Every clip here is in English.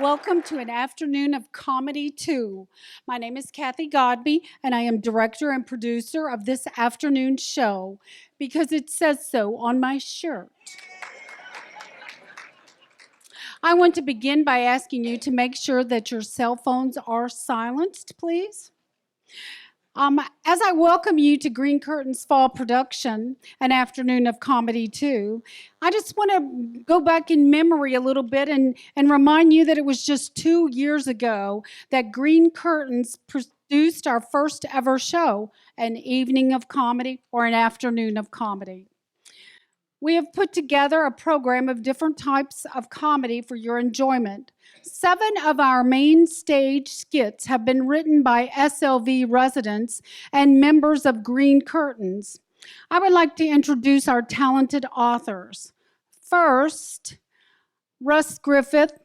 Welcome to an afternoon of Comedy 2. My name is Kathy Godby, and I am director and producer of this afternoon show because it says so on my shirt. I want to begin by asking you to make sure that your cell phones are silenced, please. As I welcome you to Green Curtain's fall production, An Afternoon of Comedy 2, I just want to go back in memory a little bit and remind you that it was just 2 years ago that Green Curtains produced our first ever show, An Evening of Comedy or An Afternoon of Comedy. We have put together a program of different types of comedy for your enjoyment. 7 of our main stage skits have been written by SLV residents and members of Green Curtains. I would like to introduce our talented authors. First, Russ Griffeth.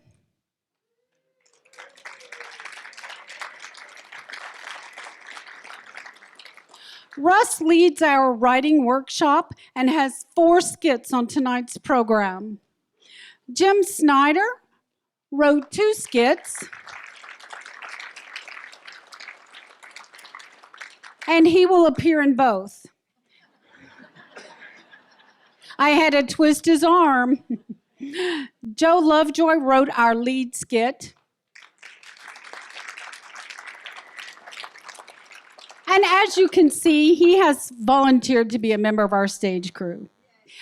Russ leads our writing workshop and has 4 skits on tonight's program. Jim Snyder wrote 2 skits, and he will appear in both. I had to twist his arm. Joe Lovejoy wrote our lead skit. And as you can see, he has volunteered to be a member of our stage crew.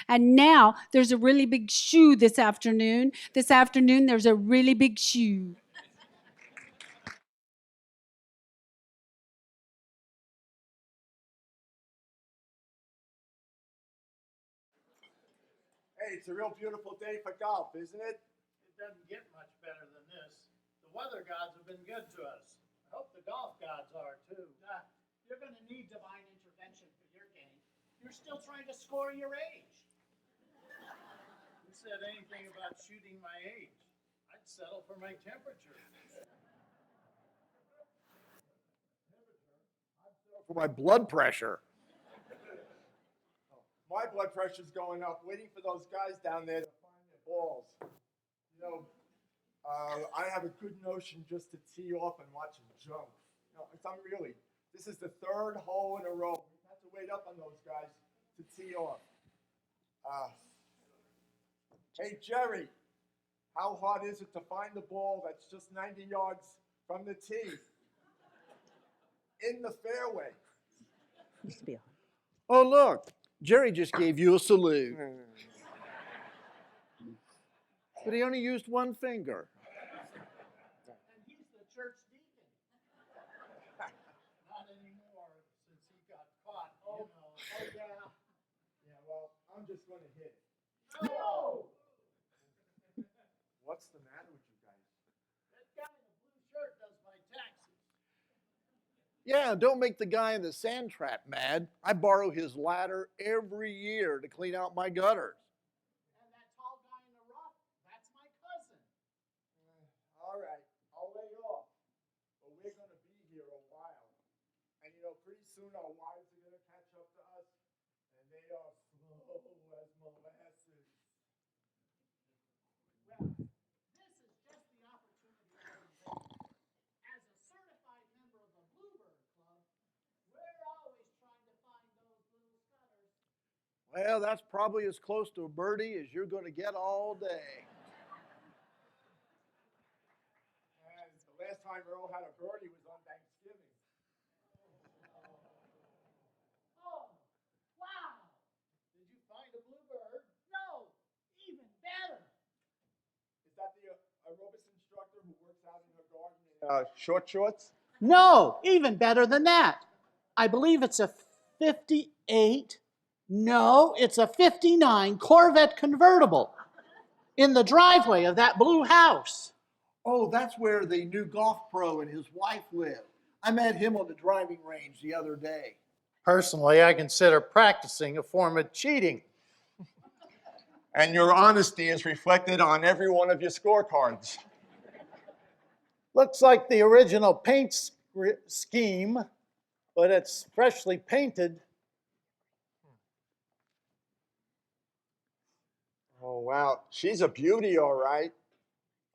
And now there's a really big shoe this afternoon. This afternoon, there's a really big shoe. Hey, it's a real beautiful day for golf, isn't it? It doesn't get much better than this. The weather gods have been good to us. I hope the golf gods are too. You're going to need divine intervention for your game. You're still trying to score your age. Who said anything about shooting my age? I'd settle for my temperature. For my blood pressure. My blood pressure's going up, waiting for those guys down there to find their balls. You know, I have a good notion just to tee off and watch them jump. No, I'm really. This is the 3rd hole in a row. We have to wait up on those guys to tee off. Hey, Jerry, how hard is it to find the ball that's just 90 yards from the tee? In the fairway. Used to be on. Oh, look, Jerry just gave you a salute. But he only used one finger. And he's the church deacon. Not anymore since he got caught. Oh, yeah. Yeah, well, I'm just going to hit it. No! What's the matter with you guys? That guy in the blue shirt does my taxes. Yeah, don't make the guy in the sand trap mad. I borrow his ladder every year to clean out my gutters. And that tall guy in the rough, that's my cousin. All right, I'll lay off. But we're going to be here a while. And you know, pretty soon our wives are going to catch up to us. And they are slow as molasses. Well, this is just the opportunity I've been waiting. As a certified member of the Bluebird Club, we're always trying to find those little scutters. Well, that's probably as close to a birdie as you're going to get all day. And the last time Earl had a birdie was on Thanksgiving. Oh, wow! Did you find a bluebird? No, even better. Is that the aerobics instructor who works out in her garden in short shorts? No, even better than that. I believe it's a 58. No, it's a 59 Corvette convertible in the driveway of that blue house. Oh, that's where the new golf pro and his wife live. I met him on the driving range the other day. Personally, I consider practicing a form of cheating. And your honesty is reflected on every one of your scorecards. Looks like the original paint scheme, but it's freshly painted. Oh, wow. She's a beauty, all right.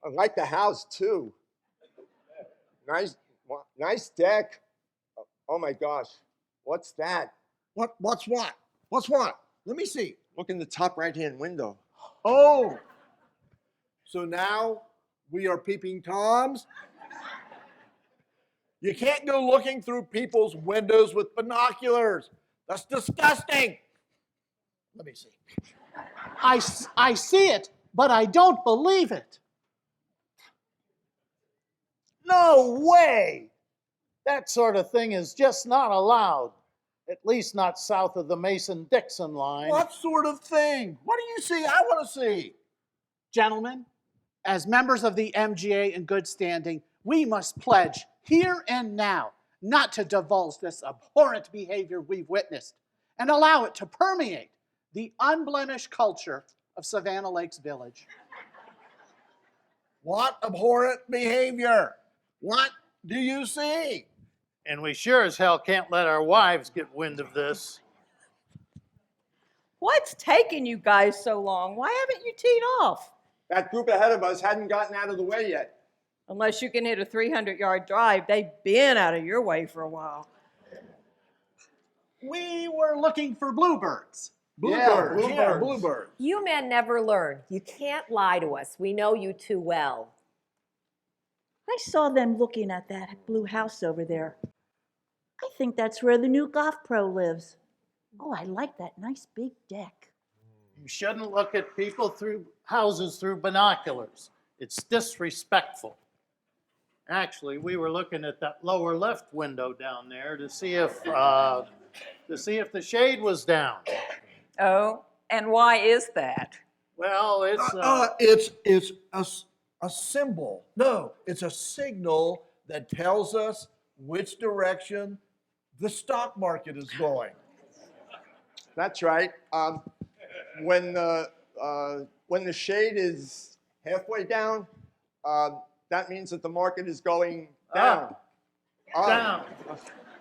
I like the house too. Nice deck. Oh my gosh, what's that? What's what? What's what? Let me see. Look in the top right-hand window. Oh, so now we are peeping Toms? You can't go looking through people's windows with binoculars. That's disgusting. Let me see. I see it, but I don't believe it. No way. That sort of thing is just not allowed. At least not south of the Mason-Dixon line. What sort of thing? What do you see? I want to see. Gentlemen, as members of the MGA in good standing, we must pledge here and now not to divulge this abhorrent behavior we've witnessed and allow it to permeate the unblemished culture of Savannah Lakes Village. What abhorrent behavior? What do you see? And we sure as hell can't let our wives get wind of this. What's taking you guys so long? Why haven't you teed off? That group ahead of us hadn't gotten out of the way yet. Unless you can hit a 300-yard drive, they've been out of your way for a while. We were looking for bluebirds. Bluebirds. Yeah, bluebirds. bluebirds. You men never learn. You can't lie to us. We know you too well. I saw them looking at that blue house over there. I think that's where the new golf pro lives. Oh, I like that nice big deck. You shouldn't look at people through houses through binoculars. It's disrespectful. Actually, we were looking at that lower left window down there to see if the shade was down. Oh, and why is that? Well, It's a symbol. No, it's a signal that tells us which direction the stock market is going. That's right. When the shade is halfway down, that means that the market is going down. Down.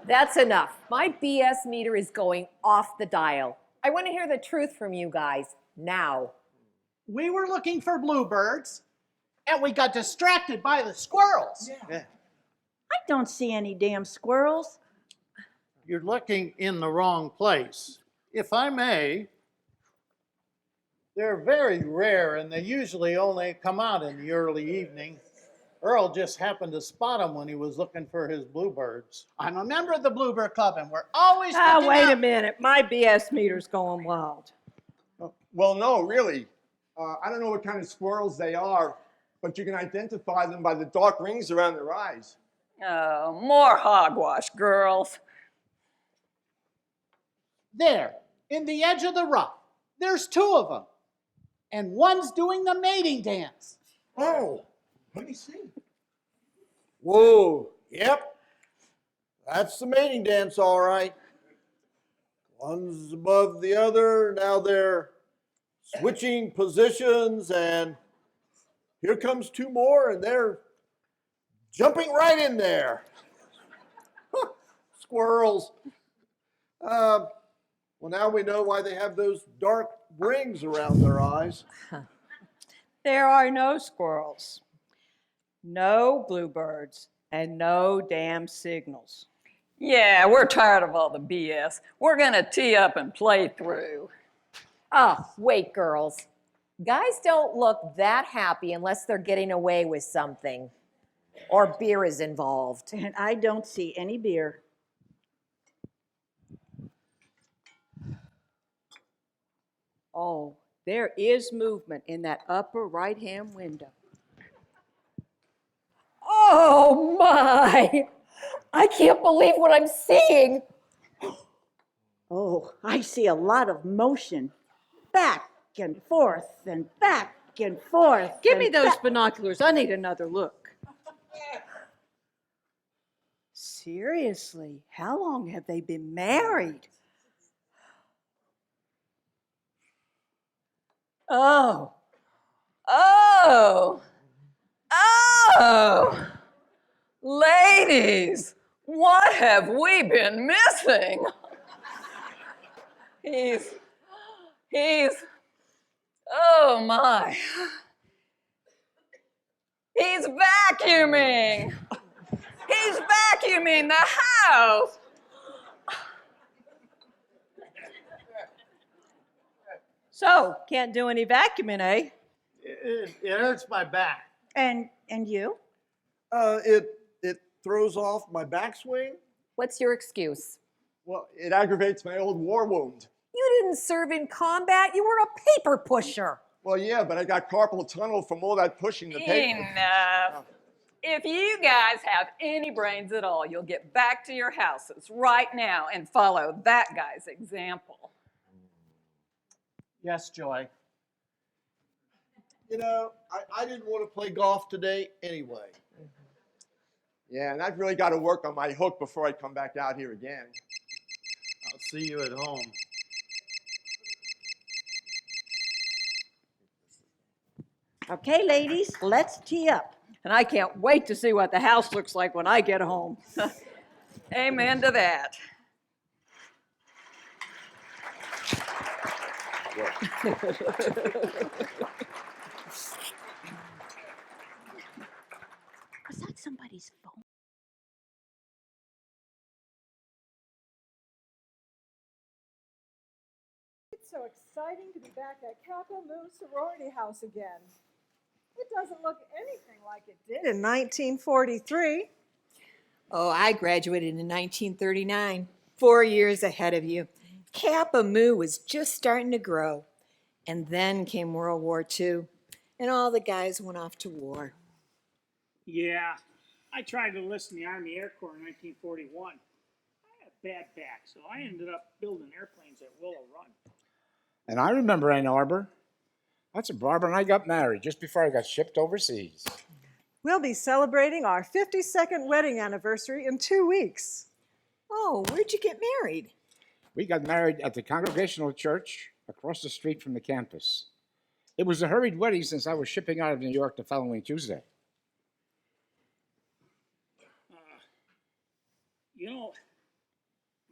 That's enough. My BS meter is going off the dial. I want to hear the truth from you guys now. We were looking for bluebirds, and we got distracted by the squirrels. Yeah. I don't see any damn squirrels. You're looking in the wrong place. If I may, they're very rare and they usually only come out in the early evening. Earl just happened to spot them when he was looking for his bluebirds. I'm a member of the Bluebird Club, and we're always Ah, looking wait out. a minute. My BS meter's going wild. Well, no, really. I don't know what kind of squirrels they are, but you can identify them by the dark rings around their eyes. Oh, more hogwash, girls. There, in the edge of the rough, there's two of them, and one's doing the mating dance. Oh, let me see. Whoa, yep. That's the mating dance, all right. One's above the other. Now they're switching positions, and here comes two more, and they're jumping right in there. Squirrels. Well, now we know why they have those dark rings around their eyes. There are no squirrels, no bluebirds, and no damn signals. Yeah, we're tired of all the BS. We're gonna tee up and play through. Oh, wait, girls. Guys don't look that happy unless they're getting away with something or beer is involved. And I don't see any beer. Oh, there is movement in that upper right-hand window. Oh my! I can't believe what I'm seeing. Oh, I see a lot of motion. Back and forth and back and forth. Give me and those back. binoculars. I need another look. Seriously, how long have they been married? Oh. Oh! Oh! Ladies, what have we been missing? He's, oh my. He's vacuuming. He's vacuuming the house. So, can't do any vacuuming, eh? It hurts my back. And you? It throws off my backswing. What's your excuse? Well, it aggravates my old war wound. You didn't serve in combat. You were a paper pusher. Well, yeah, but I got carpal tunnel from all that pushing the paper. Enough. If you guys have any brains at all, you'll get back to your houses right now and follow that guy's example. Yes, Joy. You know, I didn't want to play golf today anyway. Yeah, and I've really got to work on my hook before I come back out here again. I'll see you at home. Okay, ladies, let's tee up. And I can't wait to see what the house looks like when I get home. Amen to that. Was that somebody's phone? It's so exciting to be back at Kappa Mu sorority house again. It doesn't look anything like it did in 1943. Oh, I graduated in 1939, 4 years ahead of you. Kappa Mu was just starting to grow. And then came World War II, and all the guys went off to war. Yeah, I tried to enlist in the Army Air Corps in 1941. I had a bad back, so I ended up building airplanes at Willow Run. And I remember Ann Arbor. That's when Barbara and I got married, just before I got shipped overseas. We'll be celebrating our 52nd wedding anniversary in 2 weeks. Oh, where'd you get married? We got married at the Congregational Church across the street from the campus. It was a hurried wedding since I was shipping out of New York the following Tuesday. You know,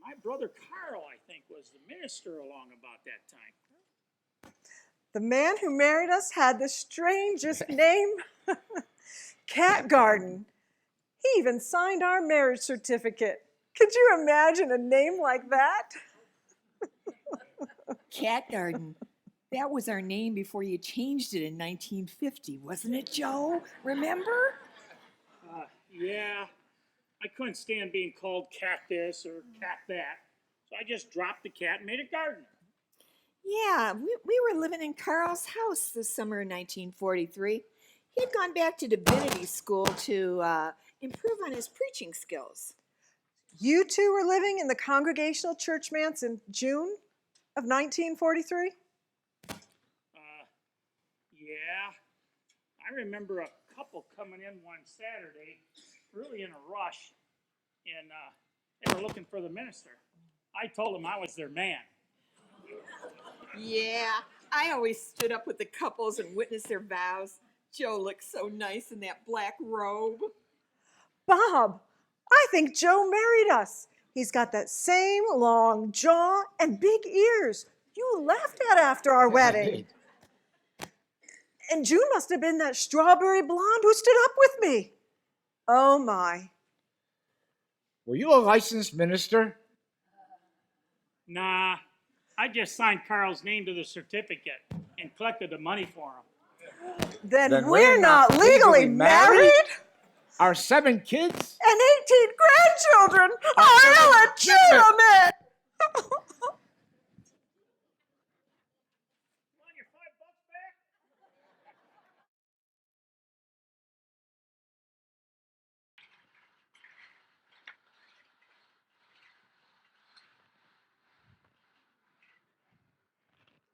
my brother Carl, I think, was the minister along about that time. The man who married us had the strangest name, Cat Garden. He even signed our marriage certificate. Could you imagine a name like that? Cat Garden. That was our name before you changed it in 1950, wasn't it, Joe? Remember? Yeah, I couldn't stand being called cat this or cat that, so I just dropped the cat and made a garden. Yeah, we were living in Carl's house this summer in 1943. He'd gone back to divinity school to improve on his preaching skills. You two were living in the Congregational Church manse in June of 1943? Yeah. I remember a couple coming in one Saturday, really in a rush, and they were looking for the minister. I told them I was their man. Yeah, I always stood up with the couples and witnessed their vows. Joe looked so nice in that black robe. Bob, I think Joe married us. He's got that same long jaw and big ears you laughed at after our wedding. And June must have been that strawberry blonde who stood up with me. Oh, my. Were you a licensed minister? Nah, I just signed Carl's name to the certificate and collected the money for him. Then we're not legally married? Our 7 kids? And 18 grandchildren are illegitimate!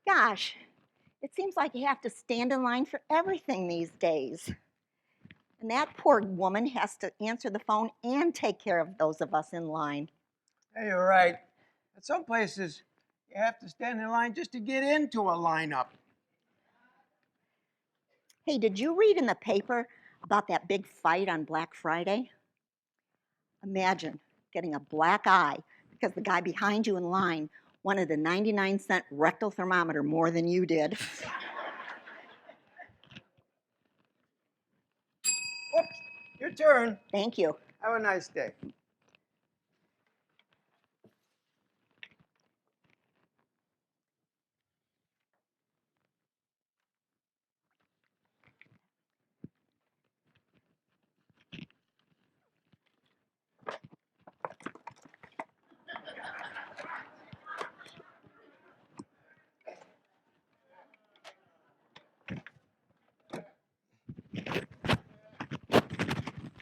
Gosh, it seems like you have to stand in line for everything these days. And that poor woman has to answer the phone and take care of those of us in line. Hey, you're right. At some places, you have to stand in line just to get into a lineup. Hey, did you read in the paper about that big fight on Black Friday? Imagine getting a black eye because the guy behind you in line wanted a 99-cent rectal thermometer more than you did. Oops, your turn. Thank you. Have a nice day.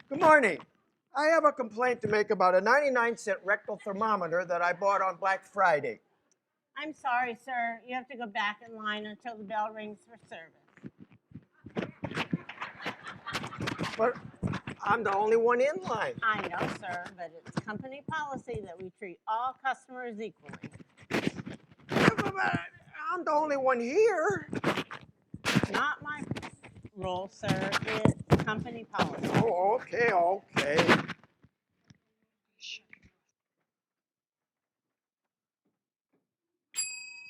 Good morning. I have a complaint to make about a 99-cent rectal thermometer that I bought on Black Friday. I'm sorry, sir. You have to go back in line until the bell rings for service. But I'm the only one in line. I know, sir, but it's company policy that we treat all customers equally. I'm the only one here. Not my rule, sir. It's company policy. Oh, okay.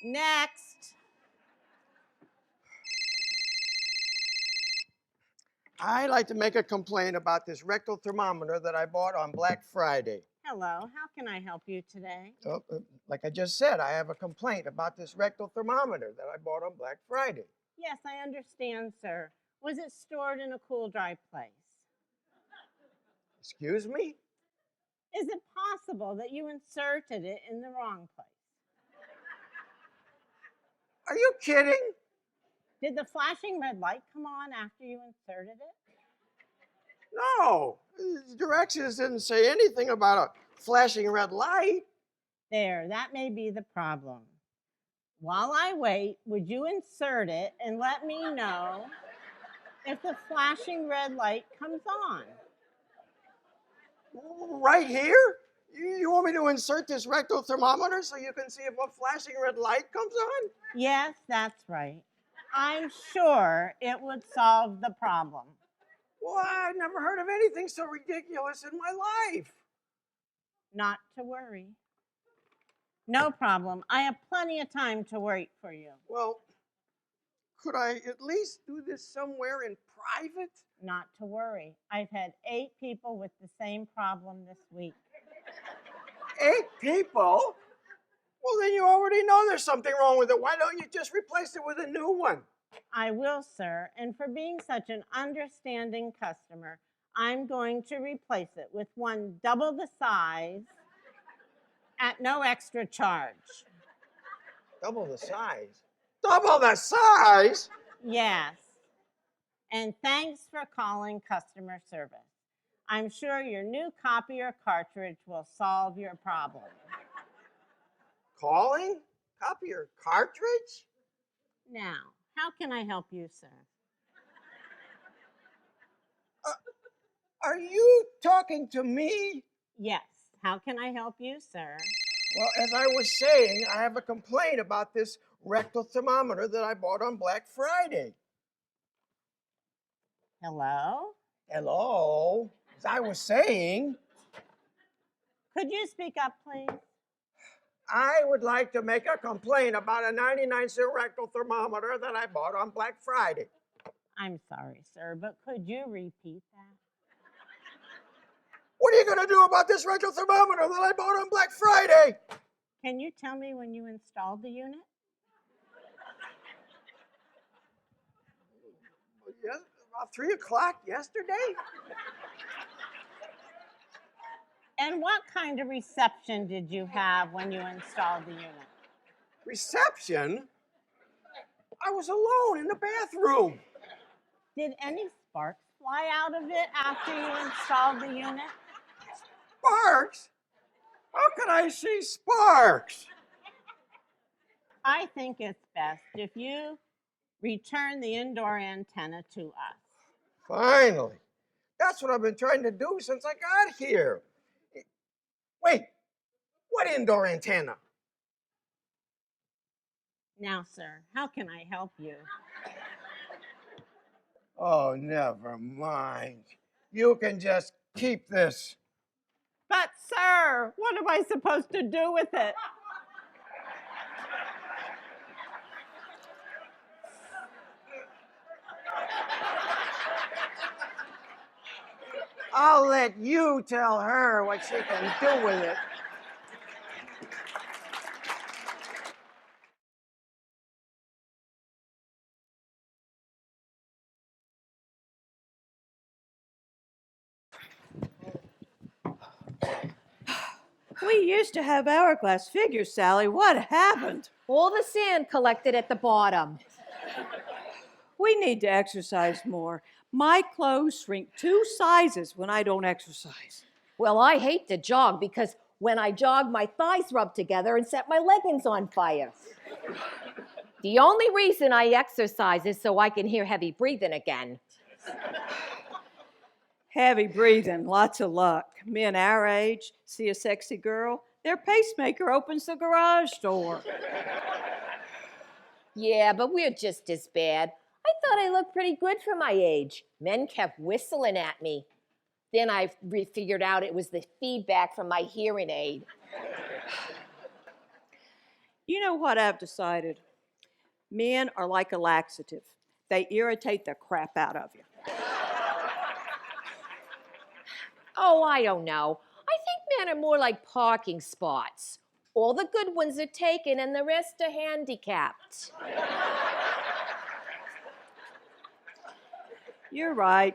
Next. I'd like to make a complaint about this rectal thermometer that I bought on Black Friday. Hello, how can I help you today? Oh, like I just said, I have a complaint about this rectal thermometer that I bought on Black Friday. Yes, I understand, sir. Was it stored in a cool, dry place? Excuse me? Is it possible that you inserted it in the wrong place? Are you kidding? Did the flashing red light come on after you inserted it? No. The directions didn't say anything about a flashing red light. There, that may be the problem. While I wait, would you insert it and let me know if the flashing red light comes on? Right here? You want me to insert this rectal thermometer so you can see if a flashing red light comes on? Yes, that's right. I'm sure it would solve the problem. Well, I've never heard of anything so ridiculous in my life. Not to worry. No problem. I have plenty of time to wait for you. Well, could I at least do this somewhere in private? Not to worry. I've had 8 people with the same problem this week. 8 people? Well, then you already know there's something wrong with it. Why don't you just replace it with a new one? I will, sir. And for being such an understanding customer, I'm going to replace it with one double the size at no extra charge. Double the size? Double the size? Yes. And thanks for calling customer service. I'm sure your new copier cartridge will solve your problem. Calling? Copier cartridge? Now, how can I help you, sir? Are you talking to me? Yes. How can I help you, sir? Well, as I was saying, I have a complaint about this rectal thermometer that I bought on Black Friday. Hello? Hello? As I was saying, Could you speak up, please? I would like to make a complaint about a 99-cent rectal thermometer that I bought on Black Friday. I'm sorry, sir, but could you repeat that? What are you going to do about this rectal thermometer that I bought on Black Friday? Can you tell me when you installed the unit? Yes, about 3 o'clock yesterday. And what kind of reception did you have when you installed the unit? Reception? I was alone in the bathroom. Did any sparks fly out of it after you installed the unit? Sparks? How could I see sparks? I think it's best if you return the indoor antenna to us. Finally. That's what I've been trying to do since I got here. Wait, what indoor antenna? Now, sir, how can I help you? Oh, never mind. You can just keep this. But, sir, what am I supposed to do with it? I'll let you tell her what she can do with it. We used to have hourglass figures, Sally. What happened? All the sand collected at the bottom. We need to exercise more. My clothes shrink 2 sizes when I don't exercise. Well, I hate to jog because when I jog, my thighs rub together and set my leggings on fire. The only reason I exercise is so I can hear heavy breathing again. Heavy breathing, lots of luck. Men our age see a sexy girl, their pacemaker opens the garage door. Yeah, but we're just as bad. I thought I looked pretty good for my age. Men kept whistling at me. Then I figured out it was the feedback from my hearing aid. You know what I've decided? Men are like a laxative. They irritate the crap out of you. Oh, I don't know. I think men are more like parking spots. All the good ones are taken and the rest are handicapped. You're right.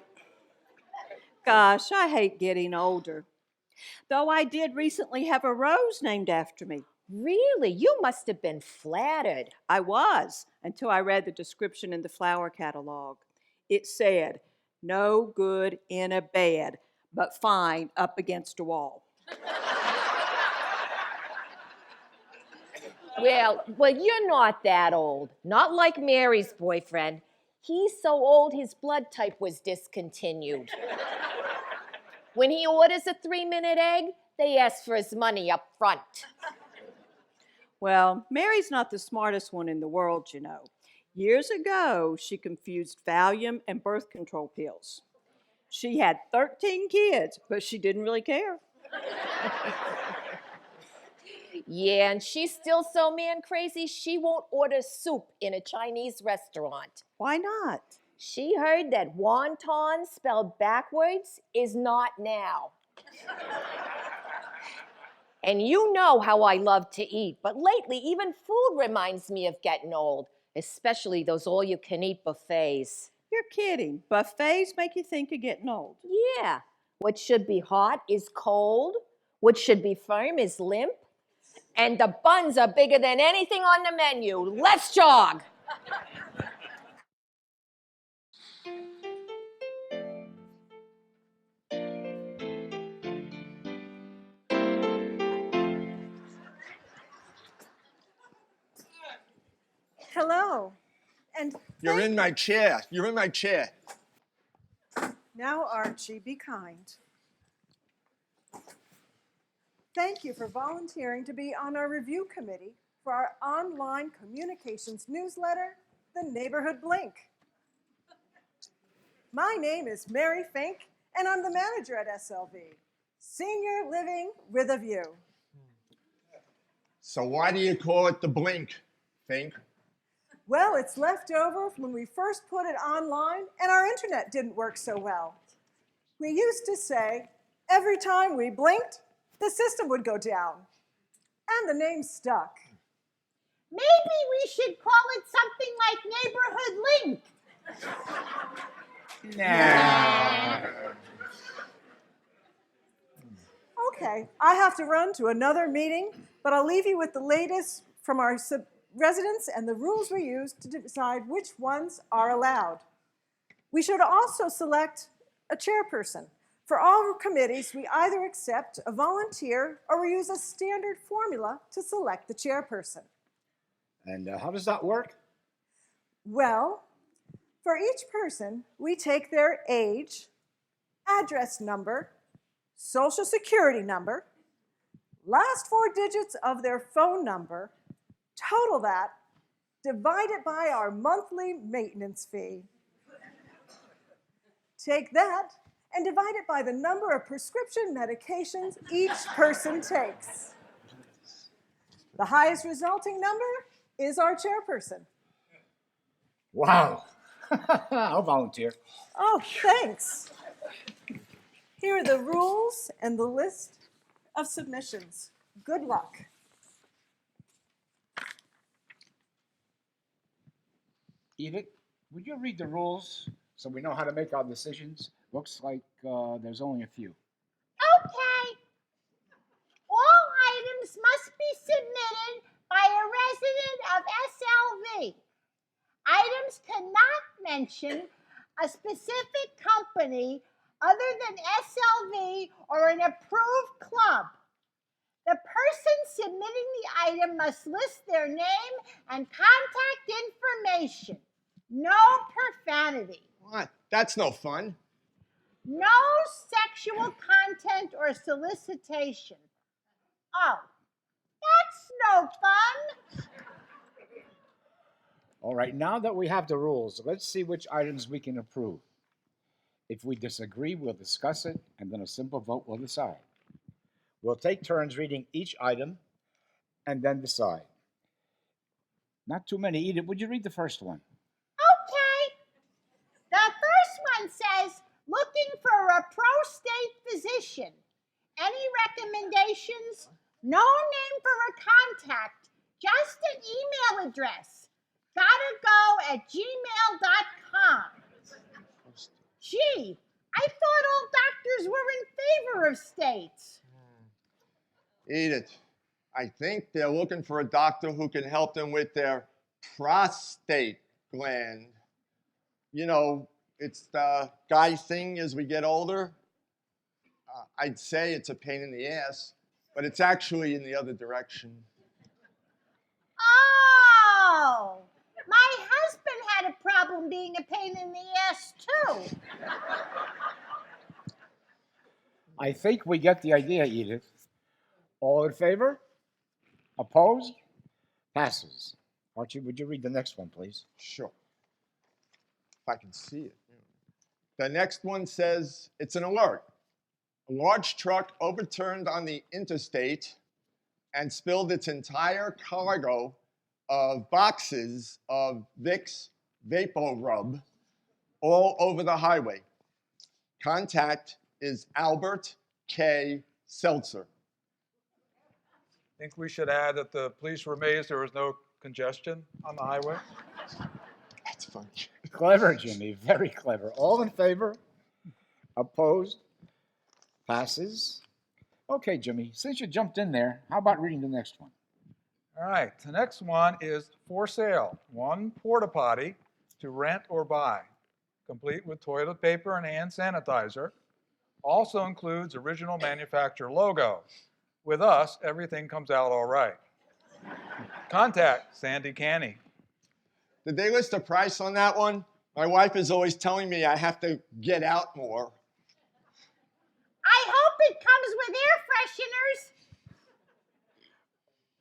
Gosh, I hate getting older. Though I did recently have a rose named after me. Really? You must have been flattered. I was, until I read the description in the flower catalog. It said, no good in a bed, but fine up against a wall. Well, you're not that old. Not like Mary's boyfriend. He's so old his blood type was discontinued. When he orders a 3-minute egg, they ask for his money up front. Well, Mary's not the smartest one in the world, you know. Years ago, she confused Valium and birth control pills. She had 13 kids, but she didn't really care. Yeah, and she's still so man crazy, she won't order soup in a Chinese restaurant. Why not? She heard that wonton spelled backwards is not now. And you know how I love to eat, but lately even food reminds me of getting old, especially those all-you-can-eat buffets. You're kidding. Buffets make you think you're getting old. Yeah. What should be hot is cold. What should be firm is limp. And the buns are bigger than anything on the menu. Let's jog. Hello. And You're in my chair. You're in my chair. now, Archie, be kind. Thank you for volunteering to be on our review committee for our online communications newsletter, The Neighborhood Blink. My name is Mary Fink, and I'm the manager at SLV, Senior Living with a View. So why do you call it the Blink, Fink? Well, it's left over from when we first put it online and our internet didn't work so well. We used to say, every time we blinked, the system would go down. And the name stuck. Maybe we should call it something like Neighborhood Link. Okay, I have to run to another meeting, but I'll leave you with the latest from our residents and the rules we use to decide which ones are allowed. We should also select a chairperson. For all committees, we either accept a volunteer or we use a standard formula to select the chairperson. And how does that work? Well, for each person, we take their age, address number, social security number, last 4 digits of their phone number, total that, divide it by our monthly maintenance fee. Take that and divide it by the number of prescription medications each person takes. The highest resulting number is our chairperson. Wow. I'll volunteer. Oh, thanks. Here are the rules and the list of submissions. Good luck. Edith, would you read the rules so we know how to make our decisions? Looks like there's only a few. Okay. All items must be submitted by a resident of SLV. Items cannot mention a specific company other than SLV or an approved club. The person submitting the item must list their name and contact information. No profanity. What? That's no fun. No sexual content or solicitation. Oh, that's no fun. All right, now that we have the rules, let's see which items we can approve. If we disagree, we'll discuss it, and then a simple vote will decide. We'll take turns reading each item and then decide. Not too many. Edith, would you read the first one? Okay. The first one says, looking for a pro-state physician. Any recommendations? No name for a contact, just an email address. gottago@gmail.com. Gee, I thought all doctors were in favor of states. Edith, I think they're looking for a doctor who can help them with their prostate gland. You know, it's the guy thing as we get older. I'd say it's a pain in the ass, but it's actually in the other direction. Oh, my husband had a problem being a pain in the ass too. I think we get the idea, Edith. All in favor? Opposed? Passes. Archie, would you read the next one, please? Sure. If I can see it. The next one says, it's an alert. A large truck overturned on the interstate and spilled its entire cargo of boxes of Vicks Vapor Rub all over the highway. Contact is Albert K. Seltzer. Think we should add that the police were amazed there was no congestion on the highway? That's funny. Clever, Jimmy. Very clever. All in favor? Opposed? Passes. Okay, Jimmy, since you jumped in there, how about reading the next one? All right, the next one is for sale. One porta potty to rent or buy, complete with toilet paper and hand sanitizer. Also includes original manufacturer logo. With us, everything comes out all right. Contact Sandy Canny. Did they list a price on that one? My wife is always telling me I have to get out more. I hope it comes with air fresheners.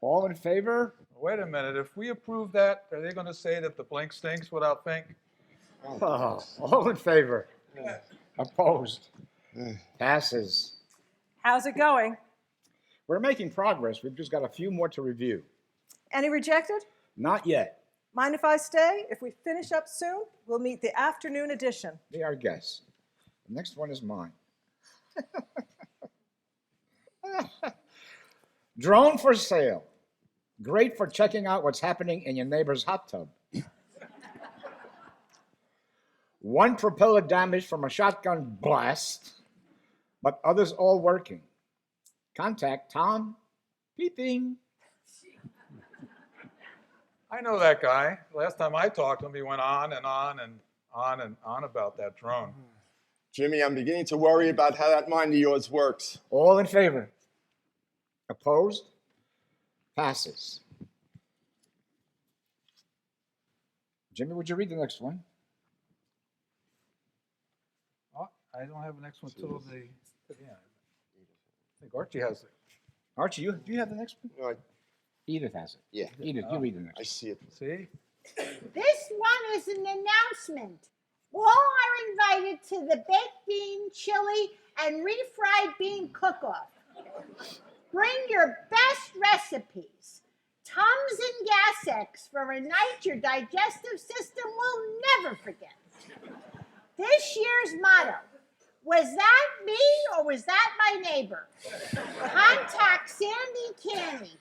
All in favor? Wait a minute, if we approve that, are they going to say that the blink stinks without think? Oh, all in favor? Opposed? Passes. How's it going? We're making progress. We've just got a few more to review. Any rejected? Not yet. Mind if I stay? If we finish up soon, we'll meet the afternoon edition. Be our guest. The next one is mine. Drone for sale. Great for checking out what's happening in your neighbor's hot tub. One propeller damaged from a shotgun blast, but others all working. Contact Tom Peeping. I know that guy. Last time I talked to him, he went on and on and on and on about that drone. Jimmy, I'm beginning to worry about how that mind of yours works. All in favor? Opposed? Passes. Jimmy, would you read the next one? Oh, I don't have the next one till the end. I think Archie has it. Archie, do you have the next one? No, Edith has it. Yeah. Edith, you read the next I see it. See? This one is an announcement. All are invited to the baked bean, chili, and refried bean cook-off. Bring your best recipes. Tums and Gas-X for a night your digestive system will never forget. This year's motto, Was that me or was that my neighbor? Contact Sandy Canny.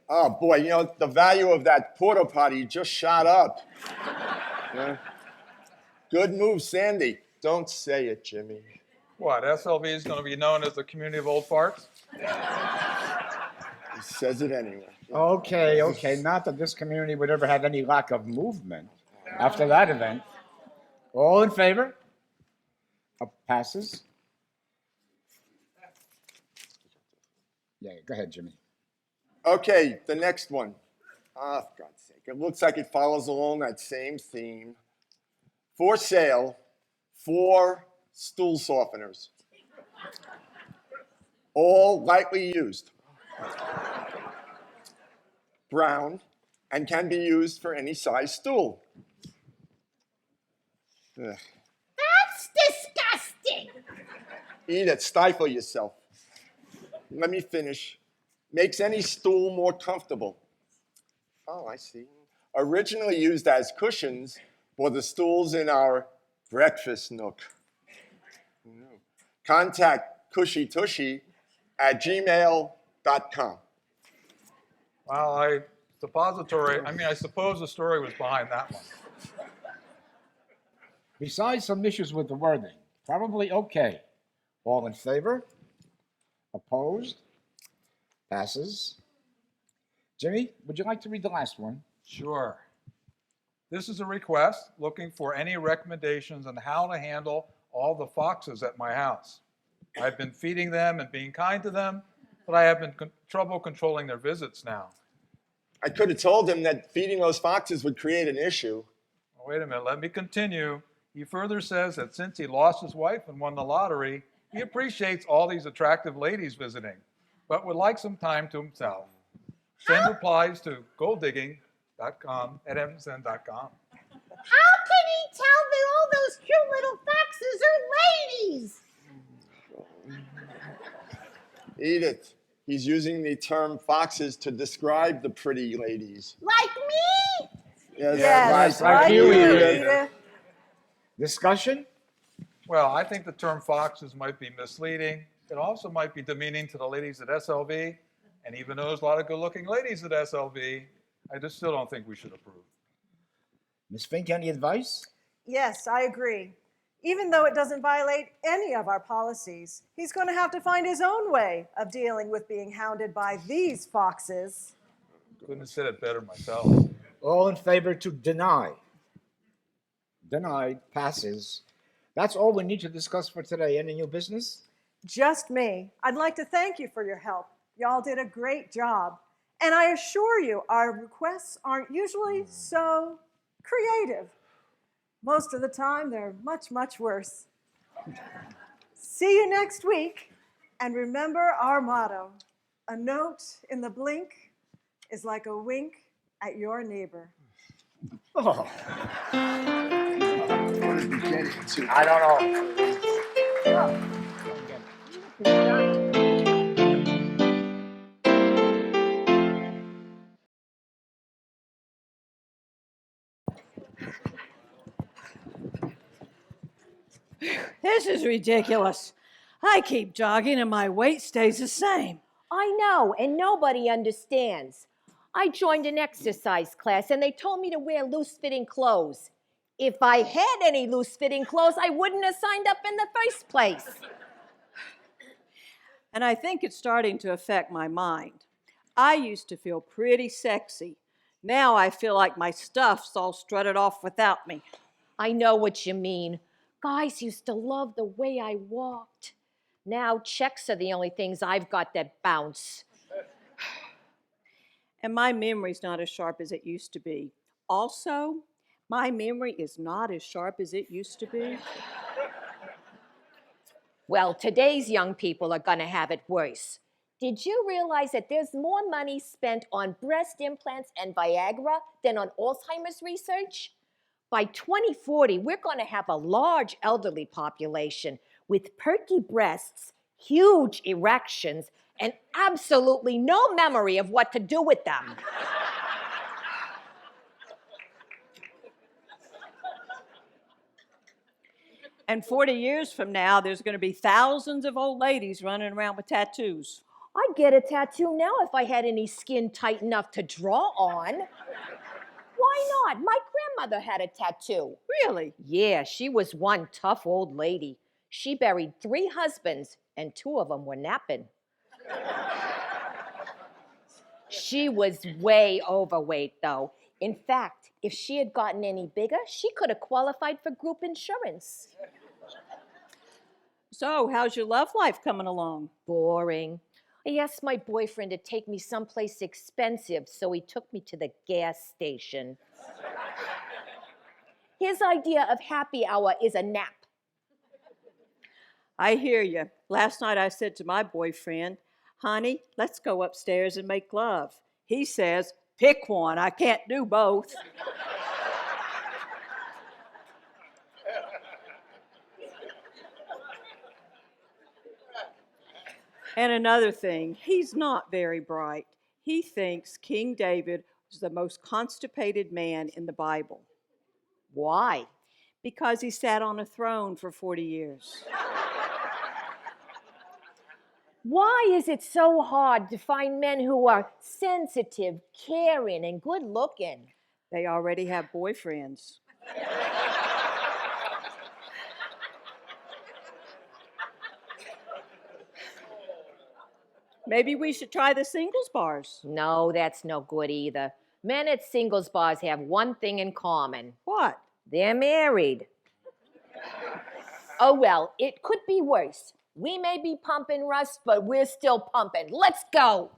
Oh boy, you know, the value of that porta potty just shot up. Yeah. Good move, Sandy. Don't say it, Jimmy. What, SLV is going to be known as the community of old farts? He says it anyway. Okay. Not that this community would ever have any lack of movement after that event. All in favor? Passes? Yeah, go ahead, Jimmy. Okay, the next one. Ah, for God's sake. It looks like it follows along that same theme. For sale, 4 stool softeners. All lightly used. Brown, and can be used for any size stool. Ugh. That's disgusting. Eat it, stifle yourself. Let me finish. Makes any stool more comfortable. Oh, I see. Originally used as cushions for the stools in our breakfast nook. Contact cushytushy@gmail.com. Well, I suppose the story was behind that one. Besides some issues with the wording, probably okay. All in favor? Opposed? Passes. Jimmy, would you like to read the last one? Sure. This is a request looking for any recommendations on how to handle all the foxes at my house. I've been feeding them and being kind to them, but I have been trouble controlling their visits now. I could have told him that feeding those foxes would create an issue. Oh, wait a minute, let me continue. He further says that since he lost his wife and won the lottery, he appreciates all these attractive ladies visiting, but would like some time to himself. Send replies to golddigging.com@msn.com. How can he tell that all those cute little foxes are ladies? Edith, he's using the term foxes to describe the pretty ladies. Like me? Yes, like you, Edith. Edith. Discussion? Well, I think the term foxes might be misleading. It also might be demeaning to the ladies at SLV, and even though there's a lot of good-looking ladies at SLV, I just still don't think we should approve. Ms. Fink, any advice? Yes, I agree. Even though it doesn't violate any of our policies, he's going to have to find his own way of dealing with being hounded by these foxes. Couldn't have said it better myself. All in favor to deny? Denied. Passes. That's all we need to discuss for today. Any new business? Just me. I'd like to thank you for your help. Y'all did a great job. And I assure you, our requests aren't usually so creative. Most of the time, they're much, much worse. See you next week. And remember our motto, a note in the blink is like a wink at your neighbor. Oh. What did we get into? I don't know. This is ridiculous. I keep jogging and my weight stays the same. I know, and nobody understands. I joined an exercise class and they told me to wear loose-fitting clothes. If I had any loose-fitting clothes, I wouldn't have signed up in the first place. And I think it's starting to affect my mind. I used to feel pretty sexy. Now I feel like my stuff's all strutted off without me. I know what you mean. Guys used to love the way I walked. Now checks are the only things I've got that bounce. And my memory's not as sharp as it used to be. Also, my memory is not as sharp as it used to be. Well, today's young people are gonna have it worse. Did you realize that there's more money spent on breast implants and Viagra than on Alzheimer's research? By 2040, we're gonna have a large elderly population with perky breasts, huge erections, and absolutely no memory of what to do with them. And 40 years from now, there's going to be thousands of old ladies running around with tattoos. I'd get a tattoo now if I had any skin tight enough to draw on. Why not? My grandmother had a tattoo. Really? Yeah, she was one tough old lady. She buried 3 husbands, and 2 of them were napping. She was way overweight, though. In fact, if she had gotten any bigger, she could have qualified for group insurance. So, how's your love life coming along? Boring. I asked my boyfriend to take me someplace expensive, so he took me to the gas station. His idea of happy hour is a nap. I hear you. Last night I said to my boyfriend, honey, let's go upstairs and make love. He says, pick one. I can't do both. And another thing, he's not very bright. He thinks King David was the most constipated man in the Bible. Why? Because he sat on a throne for 40 years. Why is it so hard to find men who are sensitive, caring, and good-looking? They already have boyfriends. Maybe we should try the singles bars. No, that's no good either. Men at singles bars have one thing in common. What? They're married. Oh, well, it could be worse. We may be pumping, Russ, but we're still pumping. Let's go.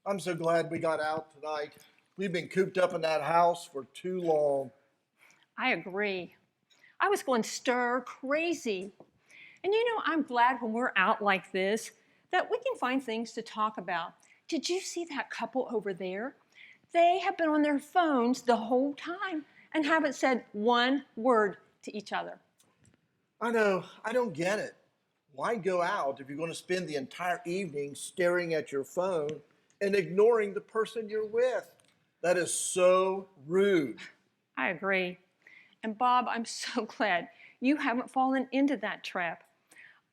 I'm so glad we got out tonight. We've been cooped up in that house for too long. I agree. I was going stir crazy. And you know, I'm glad when we're out like this that we can find things to talk about. Did you see that couple over there? They have been on their phones the whole time and haven't said one word to each other. I know, I don't get it. Why go out if you're going to spend the entire evening staring at your phone and ignoring the person you're with? That is so rude. I agree. And Bob, I'm so glad you haven't fallen into that trap.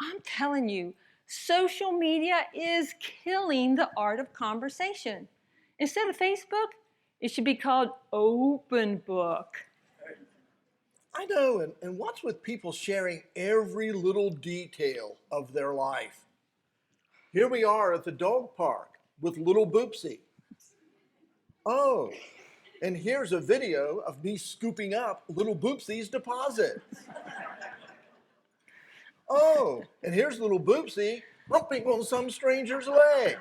I'm telling you, social media is killing the art of conversation. Instead of Facebook, it should be called open book. I know, and what's with people sharing every little detail of their life? Here we are at the dog park with little Boopsie. Oh, and here's a video of me scooping up little Boopsie's deposit. Oh, and here's little Boopsie humping on some stranger's leg.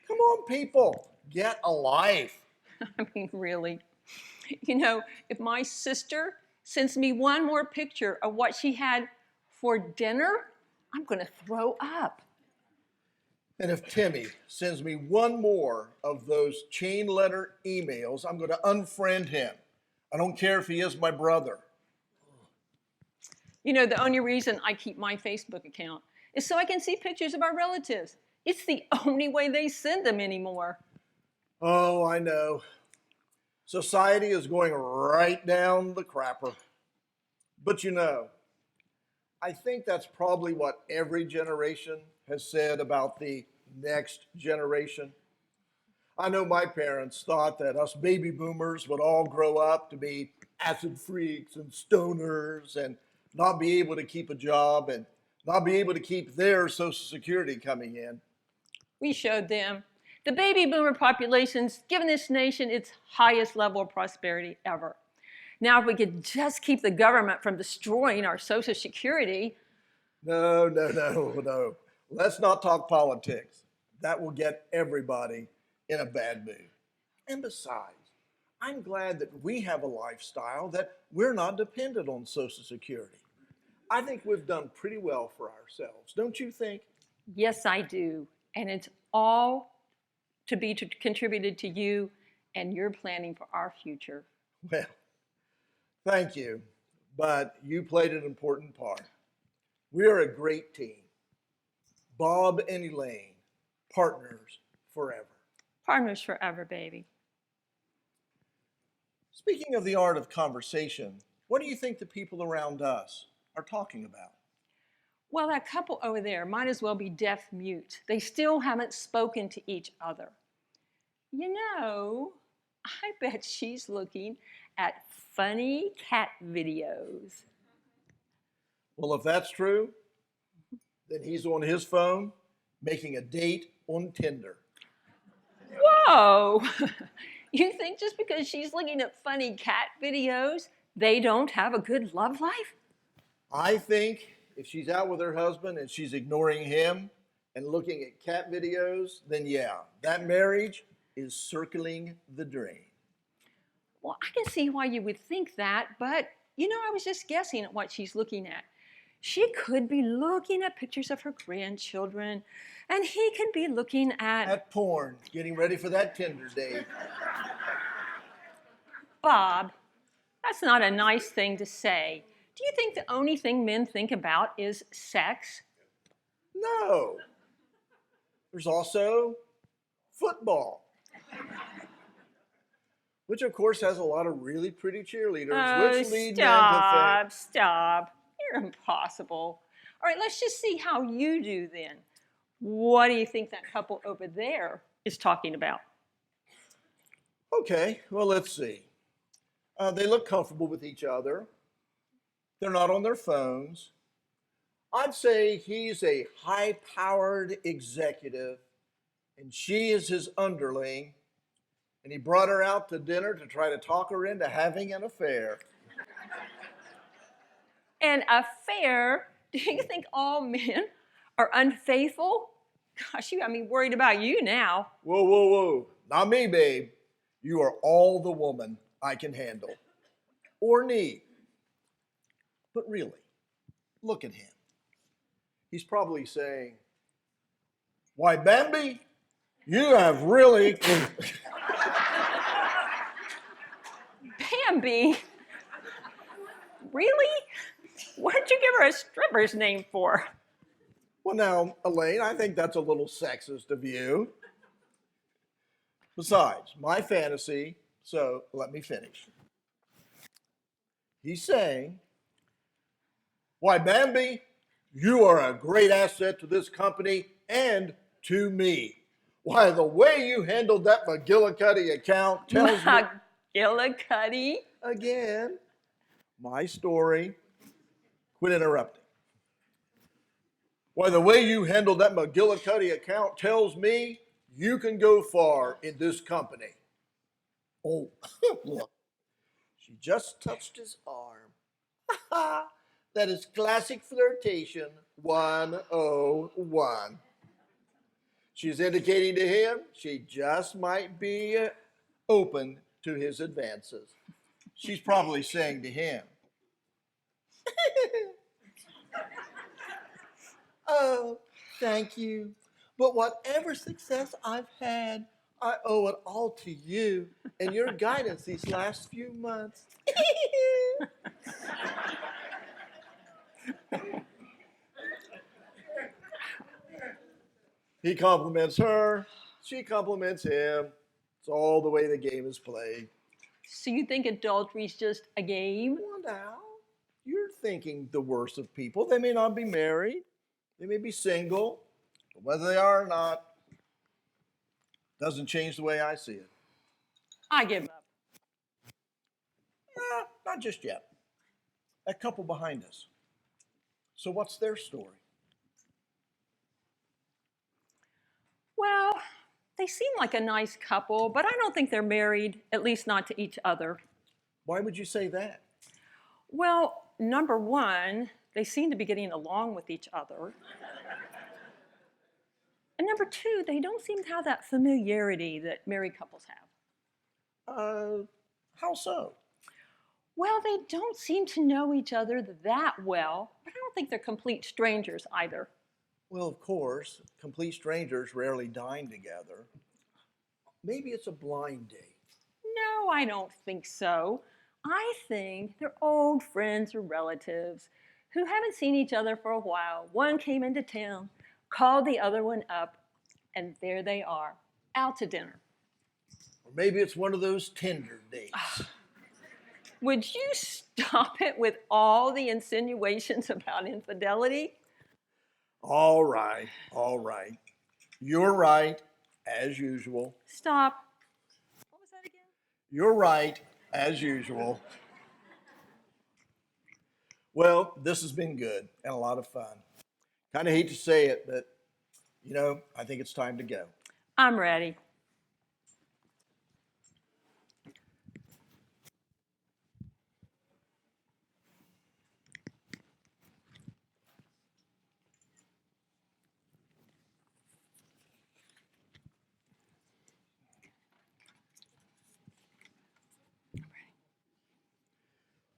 Come on, people, get a life. I mean, really. You know, if my sister sends me one more picture of what she had for dinner, I'm going to throw up. And if Timmy sends me one more of those chain letter emails, I'm going to unfriend him. I don't care if he is my brother. You know, the only reason I keep my Facebook account is so I can see pictures of our relatives. It's the only way they send them anymore. Oh, I know. Society is going right down the crapper. But you know, I think that's probably what every generation has said about the next generation. I know my parents thought that us baby boomers would all grow up to be acid freaks and stoners and not be able to keep a job and not be able to keep their Social Security coming in. We showed them. The baby boomer population's given this nation its highest level of prosperity ever. Now, if we could just keep the government from destroying our Social Security. No. Let's not talk politics. That will get everybody in a bad mood. And besides, I'm glad that we have a lifestyle that we're not dependent on Social Security. I think we've done pretty well for ourselves, don't you think? Yes, I do. And it's all to be contributed to you And you're planning for our future. Well, thank you, but you played an important part. We're a great team. Bob and Elaine, partners forever. Partners forever, baby. Speaking of the art of conversation, what do you think the people around us are talking about? Well, that couple over there might as well be deaf-mute. They still haven't spoken to each other. You know, I bet she's looking at funny cat videos. Well, if that's true, then he's on his phone making a date on Tinder. Whoa! You think just because she's looking at funny cat videos, they don't have a good love life? I think if she's out with her husband and she's ignoring him and looking at cat videos, then yeah, that marriage is circling the drain. Well, I can see why you would think that, but you know, I was just guessing at what she's looking at. She could be looking at pictures of her grandchildren, and he could be looking at porn, getting ready for that Tinder date. Bob, that's not a nice thing to say. Do you think the only thing men think about is sex? No. There's also football, which of course has a lot of really pretty cheerleaders, which lead men to think. Stop. You're impossible. All right, let's just see how you do then. What do you think that couple over there is talking about? Okay, well, let's see. They look comfortable with each other. They're not on their phones. I'd say he's a high-powered executive, and she is his underling, and he brought her out to dinner to try to talk her into having an affair. An affair? Do you think all men are unfaithful? Gosh, you got me worried about you now. Whoa, whoa, whoa. Not me, babe. You are all the woman I can handle or need. But really, look at him. He's probably saying, "Why, Bambi, you have really..." Bambi? Really? What did you give her a stripper's name for? Well, now, Elaine, I think that's a little sexist of you. Besides, my fantasy, so let me finish. He's saying, "Why, Bambi, you are a great asset to this company and to me. Why, the way you handled that McGillicuddy account tells me..." McGillicuddy? Again, my story. Quit interrupting. "Why, the way you handled that McGillicuddy account tells me you can go far in this company." Oh, look. She just touched his arm. That is classic flirtation 101. She's indicating to him she just might be open to his advances. She's probably saying to him, "Oh, thank you. But whatever success I've had, I owe it all to you and your guidance these last few months." He compliments her. She compliments him. It's all the way the game is played. So you think adultery's just a game? Well, now, you're thinking the worst of people. They may not be married. They may be single. But whether they are or not, doesn't change the way I see it. I give up. Not just yet. That couple behind us. So what's their story? Well, they seem like a nice couple, but I don't think they're married, at least not to each other. Why would you say that? Well, number one, they seem to be getting along with each other. And number two, they don't seem to have that familiarity that married couples have. How so? Well, they don't seem to know each other that well, but I don't think they're complete strangers either. Well, of course, complete strangers rarely dine together. Maybe it's a blind date. No, I don't think so. I think they're old friends or relatives who haven't seen each other for a while. One came into town, called the other one up, and there they are, out to dinner. Or maybe it's one of those Tinder dates. Would you stop it with all the insinuations about infidelity? All right, all right. You're right, as usual. Stop. What was that again? You're right, as usual. Well, this has been good and a lot of fun. Kind of hate to say it, but, you know, I think it's time to go. I'm ready.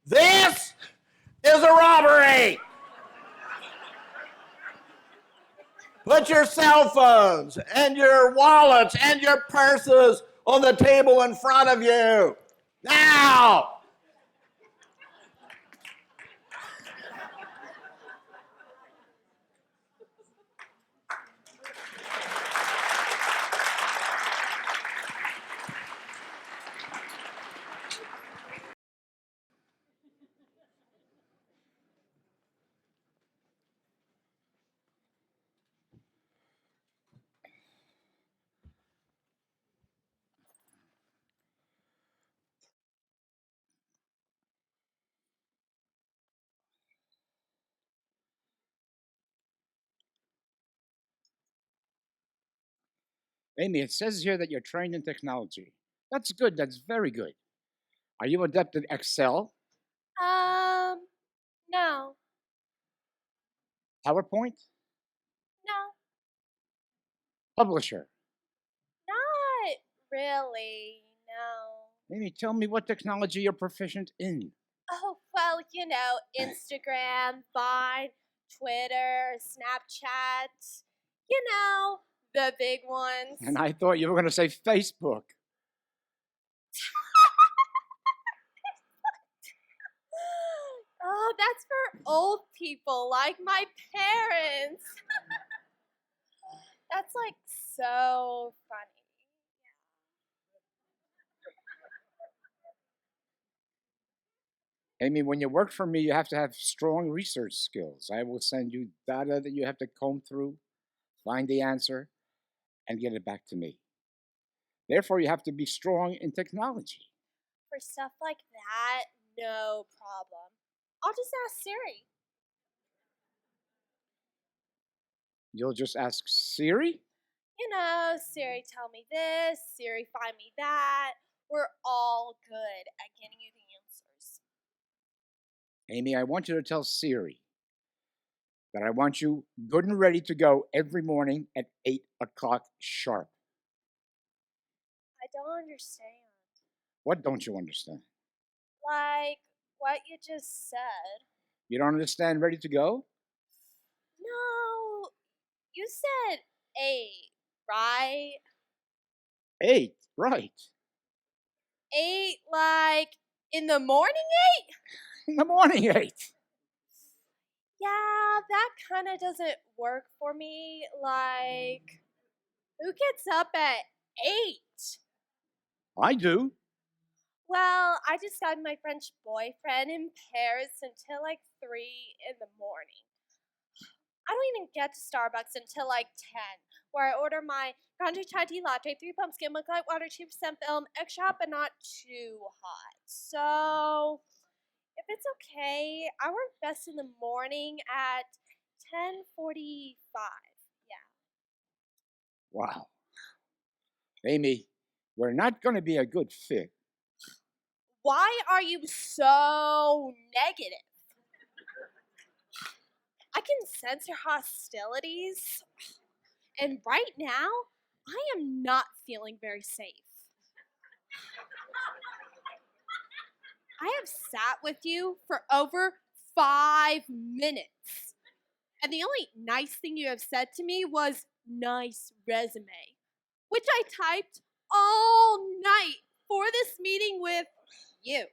This is a robbery! Put your cell phones and your wallets and your purses on the table in front of you. Now! Amy, it says here that you're trained in technology. That's good. That's very good. Are you adept at Excel? No. PowerPoint? No. Publisher? Not really, no. Amy, tell me what technology you're proficient in. Oh, well, you know, Instagram, Vine, Twitter, Snapchat, you know, the big ones. And I thought you were going to say Facebook. Oh, that's for old people like my parents. That's like so funny. Amy, when you work for me, you have to have strong research skills. I will send you data that you have to comb through, find the answer, and get it back to me. Therefore, you have to be strong in technology. For stuff like that, no problem. I'll just ask Siri. You'll just ask Siri? You know, Siri, tell me this, Siri, find me that. We're all good at getting you the answers. Amy, I want you to tell Siri that I want you good and ready to go every morning at 8 o'clock sharp. I don't understand. What don't you understand? Like what you just said. You don't understand ready to go? No, you said 8, right? 8, right. 8 like in the morning 8? In the morning 8. Yeah, that kind of doesn't work for me. Like, who gets up at 8? I do. Well, I just got my French boyfriend in Paris until like 3 in the morning. I don't even get to Starbucks until like 10, where I order my grande chai tea latte, 3 pump skim milk, light water, 2% film, extra hot but not too hot. So, if it's okay, I work best in the morning at 10:45. Yeah. Wow. Amy, we're not going to be a good fit. Why are you so negative? I can sense your hostilities. And right now, I am not feeling very safe. I have sat with you for over 5 minutes. And the only nice thing you have said to me was, nice resume, which I typed all night before this meeting with you.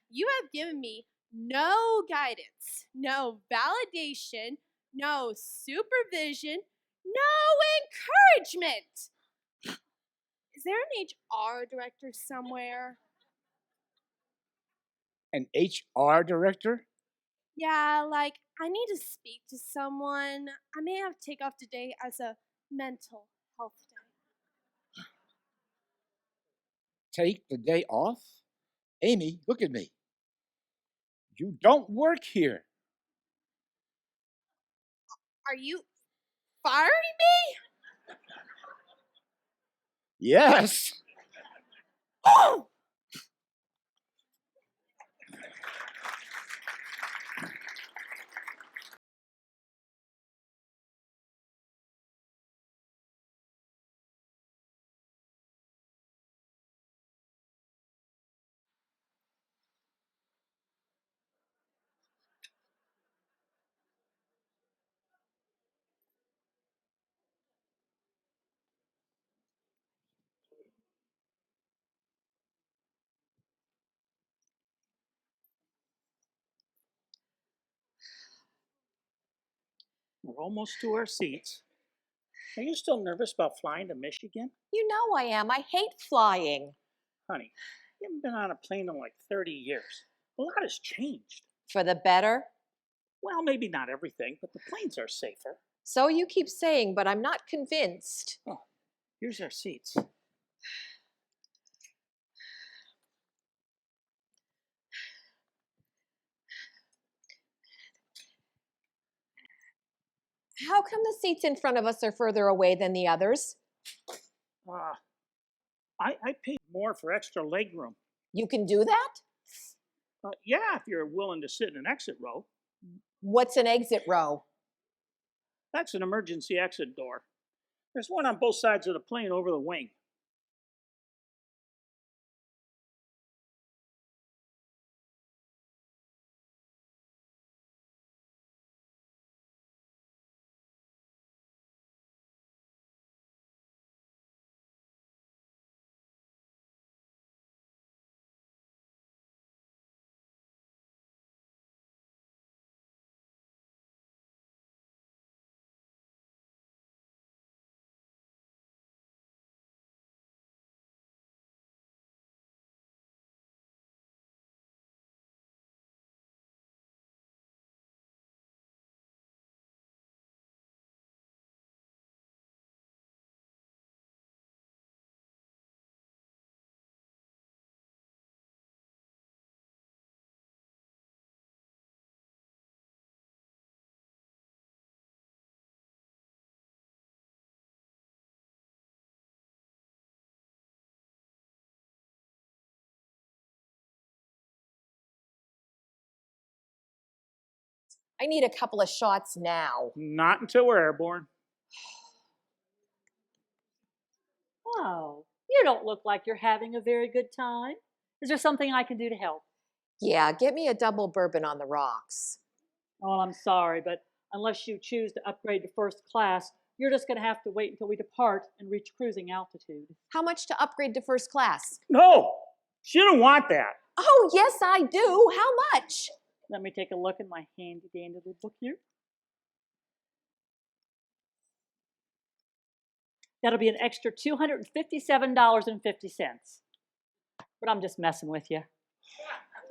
You have given me no guidance, no validation, no supervision, no encouragement. Is there an HR director somewhere? An HR director? Yeah, like, I need to speak to someone. I may have to take off today as a mental health day. Take the day off? Amy, look at me. You don't work here. Are you firing me? Yes. Oh! We're almost to our seats. Are you still nervous about flying to Michigan? You know I am. I hate flying. Honey, you haven't been on a plane in like 30 years. A lot has changed. For the better? Well, maybe not everything, but the planes are safer. So you keep saying, but I'm not convinced. Oh, here's our seats. How come the seats in front of us are further away than the others? I paid more for extra leg room. You can do that? Yeah, if you're willing to sit in an exit row. What's an exit row? That's an emergency exit door. There's one on both sides of the plane over the wing. I need a couple of shots now. Not until we're airborne. Oh, you don't look like you're having a very good time. Is there something I can do to help? Yeah, get me a double bourbon on the rocks. Oh, I'm sorry, but unless you choose to upgrade to first class, you're just going to have to wait until we depart and reach cruising altitude. How much to upgrade to first class? No, she didn't want that. Oh, yes, I do. How much? Let me take a look in my handy-dandy little book here. That'll be an extra $257.50. But I'm just messing with you.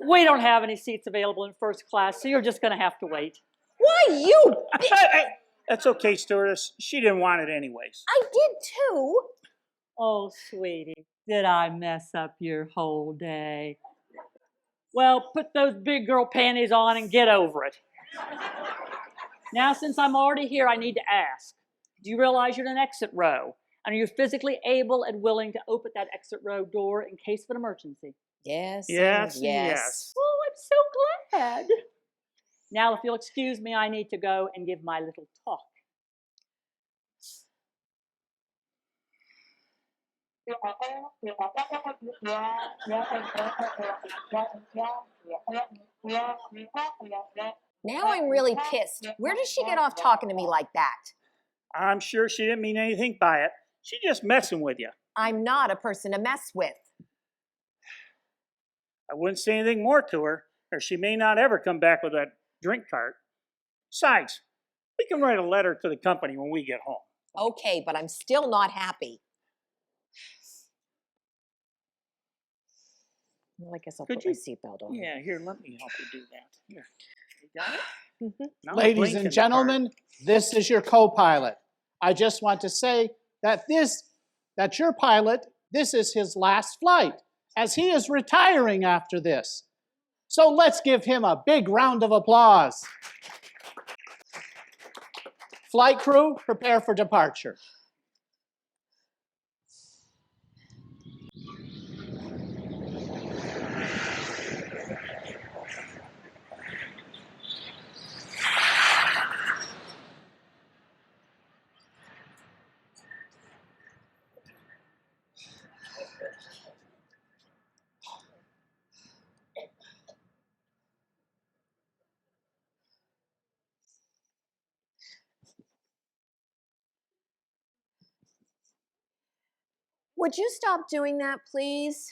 We don't have any seats available in first class, so you're just going to have to wait. Why, you? That's okay, stewardess. She didn't want it anyways. I did too. Oh, sweetie, did I mess up your whole day? Well, put those big girl panties on and get over it. Now, since I'm already here, I need to ask. Do you realize you're in an exit row? And are you physically able and willing to open that exit row door in case of an emergency? Yes. Yes. Yes. Oh, I'm so glad. Now, if you'll excuse me, I need to go and give my little talk. Now I'm really pissed. Where does she get off talking to me like that? I'm sure she didn't mean anything by it. She's just messing with you. I'm not a person to mess with. I wouldn't say anything more to her, or she may not ever come back with that drink cart. Besides, we can write a letter to the company when we get home. Okay, but I'm still not happy. Well, I guess I'll put my seatbelt on. Yeah, here, let me help you do that. Here, you got it? Now the Ladies blink and and the gentlemen, this is your co-pilot. I just want to say that that's your pilot. This is his last flight, as he is retiring after this. So let's give him a big round of applause. Flight crew, prepare for departure. Would you stop doing that, please?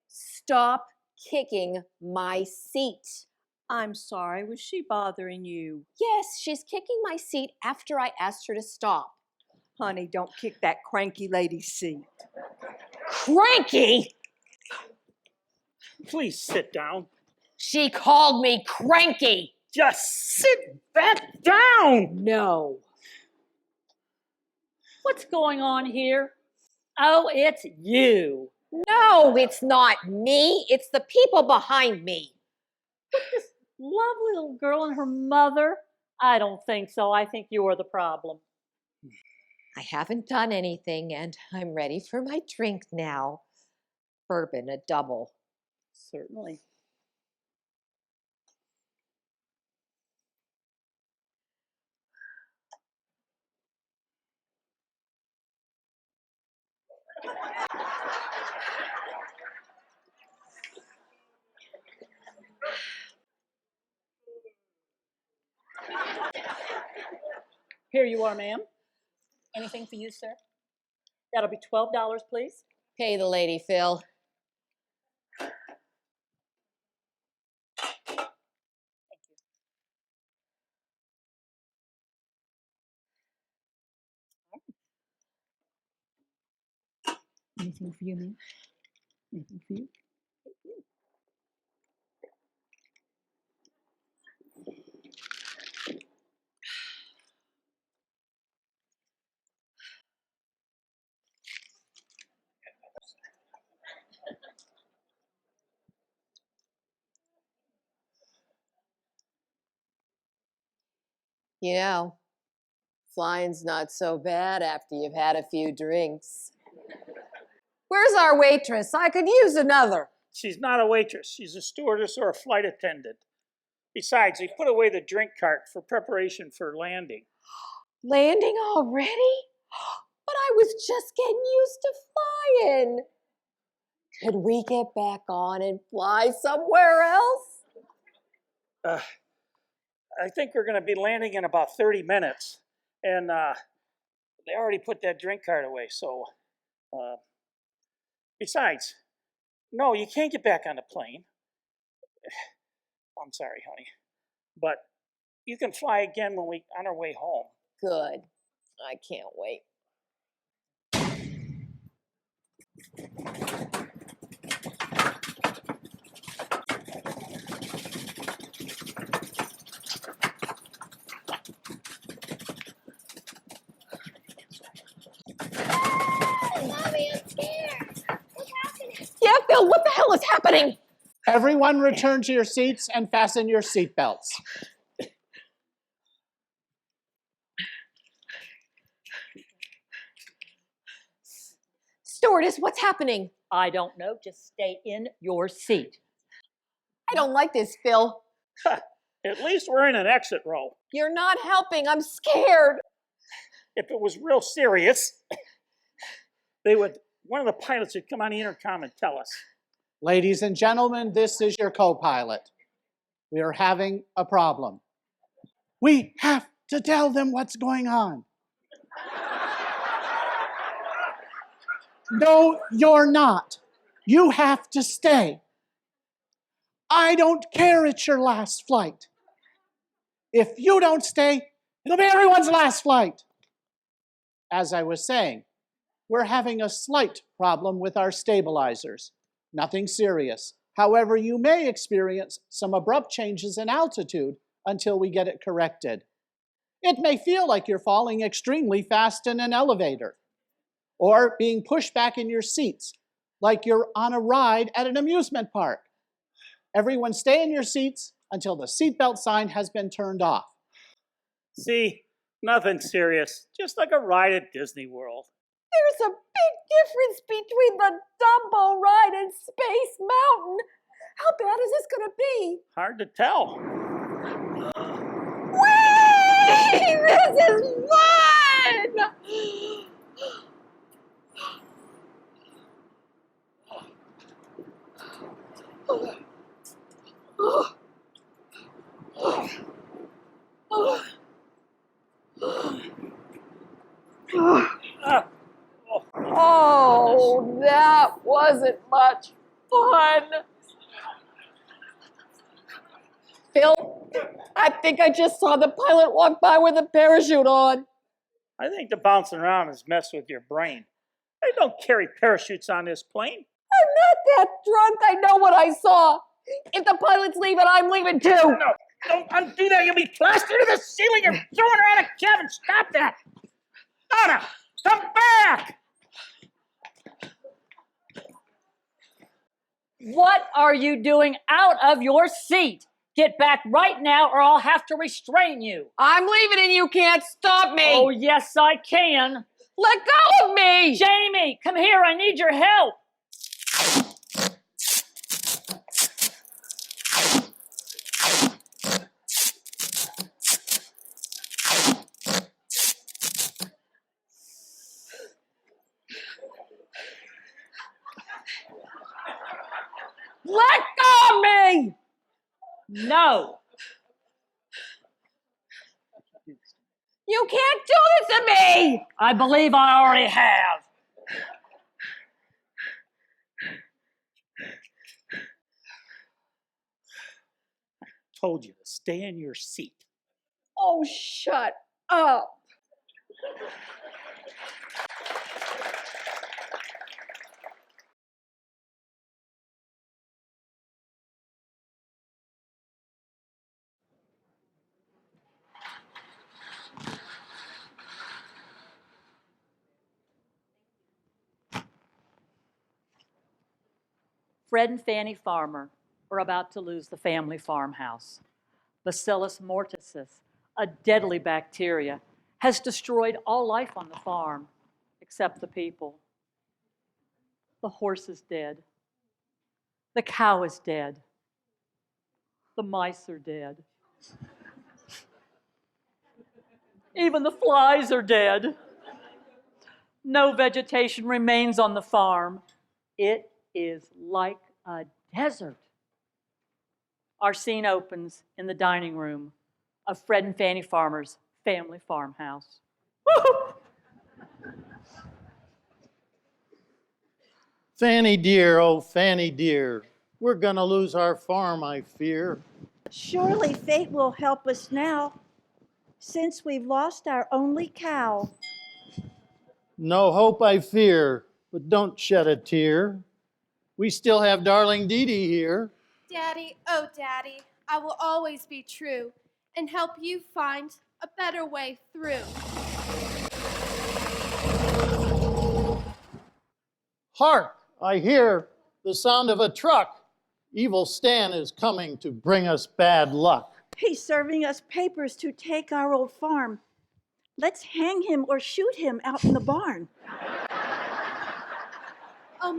Stop kicking my seat. I'm sorry, was she bothering you? Yes, she's kicking my seat after I asked her to stop. Honey, don't kick that cranky lady's seat. Cranky? Please sit down. She called me cranky. Just sit back down. No. What's going on here? Oh, it's you. No, it's not me. It's the people behind me. This lovely little girl and her mother? I don't think so. I think you're the problem. I haven't done anything, and I'm ready for my drink now. Bourbon, a double. Certainly. Here you are, ma'am. Anything for you, sir? That'll be $12, please. Pay the lady, Phil. Anything for you, ma'am? Anything for you? You know, flying's not so bad after you've had a few drinks. Where's our waitress? I could use another. She's not a waitress. She's a stewardess or a flight attendant. Besides, they put away the drink cart for preparation for landing. Landing already? But I was just getting used to flying. Could we get back on and fly somewhere else? I think we're going to be landing in about 30 minutes. And they already put that drink cart away, so... Besides, no, you can't get back on the plane. I'm sorry, honey. But you can fly again when on our way home. Good. I can't wait. Mommy, I'm scared. What's happening? Yeah, Phil, what the hell is happening? Everyone return to your seats and fasten your seatbelts. Stewardess, what's happening? I don't know. Just stay in your seat. I don't like this, Phil. At least we're in an exit row. You're not helping. I'm scared. If it was real serious, one of the pilots would come on the intercom and tell us. Ladies and gentlemen, this is your co-pilot. We are having a problem. We have to tell them what's going on. No, you're not. You have to stay. I don't care it's your last flight. If you don't stay, it'll be everyone's last flight. As I was saying, we're having a slight problem with our stabilizers. Nothing serious. However, you may experience some abrupt changes in altitude until we get it corrected. It may feel like you're falling extremely fast in an elevator, or being pushed back in your seats, like you're on a ride at an amusement park. Everyone stay in your seats until the seatbelt sign has been turned off. See, nothing serious, just like a ride at Disney World. There's a big difference between the Dumbo ride and Space Mountain. How bad is this going to be? Hard to tell. Whee! This is fun! Oh, that wasn't much fun. Phil, I think I just saw the pilot walk by with a parachute on. I think the bouncing around has messed with your brain. They don't carry parachutes on this plane. I'm not that drunk. I know what I saw. If the pilot's leaving, I'm leaving too. No, don't undo that. You'll be plastered to the ceiling. You're throwing her out of cabin. Stop that. Donna, come back. What are you doing out of your seat? Get back right now or I'll have to restrain you. I'm leaving and you can't stop me. Oh, yes, I can. Let go of me. Jamie, come here. I need your help. Let go of me. No. You can't do this to me. I believe I already have. Told you to stay in your seat. Oh, shut up. Fred and Fanny Farmer are about to lose the family farmhouse. Bacillus morticis, a deadly bacteria, has destroyed all life on the farm, except the people. The horse is dead. The cow is dead. The mice are dead. Even the flies are dead. No vegetation remains on the farm. It is like a desert. Our scene opens in the dining room of Fred and Fanny Farmer's family farmhouse. Woo-hoo! Fanny dear, oh Fanny dear, we're gonna lose our farm, I fear. Surely fate will help us now, since we've lost our only cow. No hope, I fear, but don't shed a tear. We still have darling Dee Dee here. Daddy, oh Daddy, I will always be true and help you find a better way through. Hark, I hear the sound of a truck. Evil Stan is coming to bring us bad luck. He's serving us papers to take our old farm. Let's hang him or shoot him out in the barn. Oh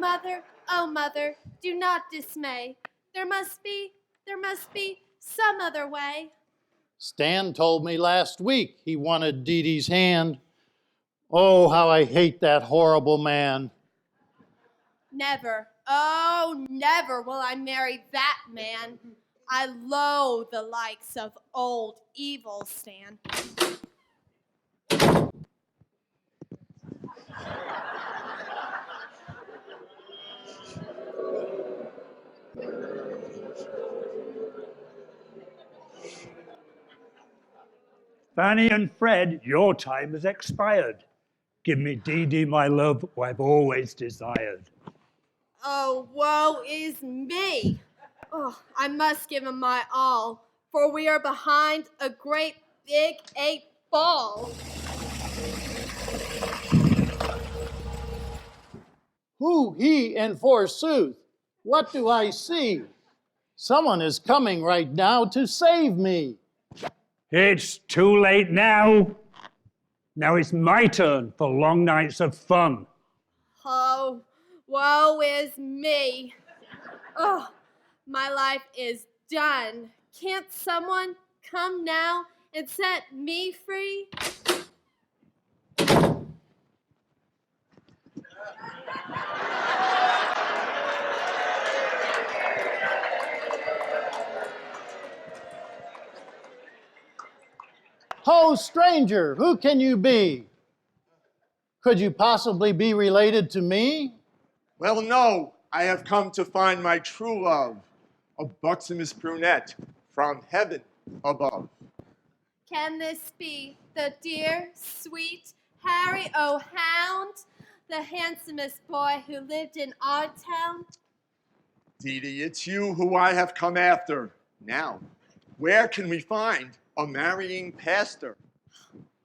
mother, do not dismay. There must be some other way. Stan told me last week he wanted Dee Dee's hand. Oh, how I hate that horrible man. Never, oh never will I marry that man. I loathe the likes of old evil Stan. Fanny and Fred, your time has expired. Give me Dee Dee, my love, who I've always desired. Oh, woe is me. Oh, I must give him my all, for we are behind a great big 8 ball. Who, he, and forsooth? What do I see? Someone is coming right now to save me. It's too late now. Now it's my turn for long nights of fun. Oh, woe is me. Oh, my life is done. Can't someone come now and set me free? Ho, stranger, who can you be? Could you possibly be related to me? Well, no, I have come to find my true love, a buxomous brunette from heaven above. Can this be the dear, sweet Harry O'Hound, the handsomest boy who lived in our town? Dee Dee, it's you who I have come after. Now, where can we find a marrying pastor?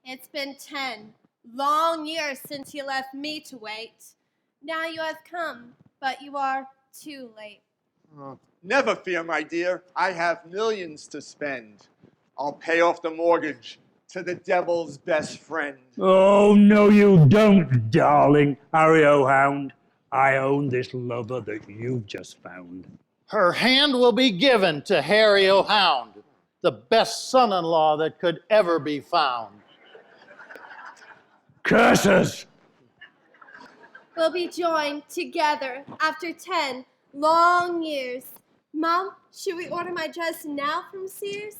It's been 10 long years since you left me to wait. Now you have come, but you are too late. Never fear, my dear. I have millions to spend. I'll pay off the mortgage to the devil's best friend. Oh, no, you don't, darling Harry O'Hound. I own this lover that you've just found. Her hand will be given to Harry O'Hound, the best son-in-law that could ever be found. Curses! We'll be joined together after 10 long years. Mom, should we order my dress now from Sears?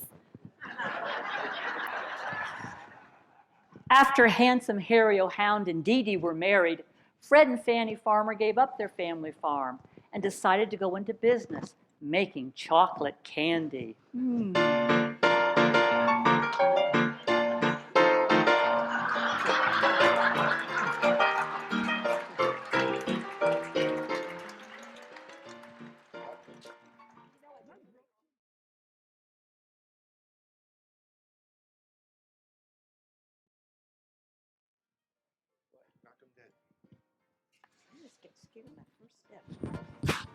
After handsome Harry O'Hound and Dee Dee were married, Fred and Fanny Farmer gave up their family farm and decided to go into business, making chocolate candy.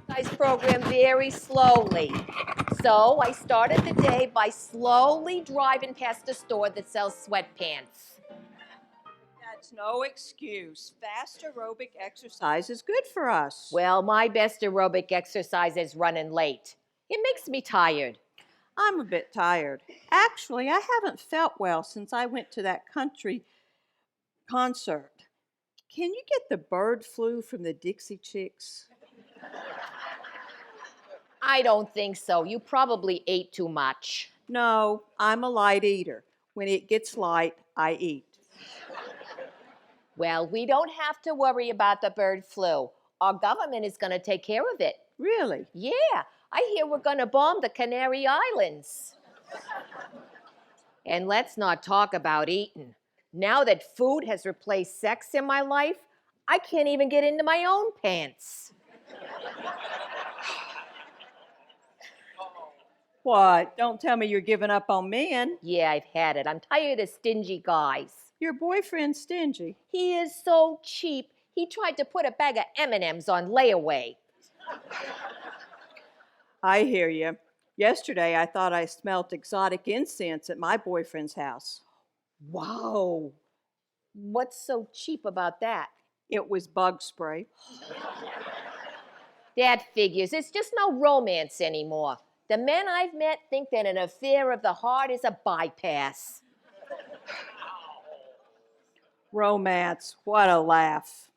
Guys program very slowly. So I started the day by slowly driving past a store that sells sweatpants. That's no excuse. Fast aerobic exercise is good for us. Well, my best aerobic exercise is running late. It makes me tired. I'm a bit tired. Actually, I haven't felt well since I went to that country concert. Can you get the bird flu from the Dixie Chicks? I don't think so. You probably ate too much. No, I'm a light eater. When it gets light, I eat. Well, we don't have to worry about the bird flu. Our government is going to take care of it. Really? Yeah, I hear we're going to bomb the Canary Islands. And let's not talk about eating. Now that food has replaced sex in my life, I can't even get into my own pants. What? Don't tell me you're giving up on men. Yeah, I've had it. I'm tired of stingy guys. Your boyfriend's stingy. He is so cheap. He tried to put a bag of M&Ms on layaway. I hear you. Yesterday, I thought I smelt exotic incense at my boyfriend's house. Wow. What's so cheap about that? It was bug spray. That figures. It's just no romance anymore. The men I've met think that an affair of the heart is a bypass. Romance. What a laugh.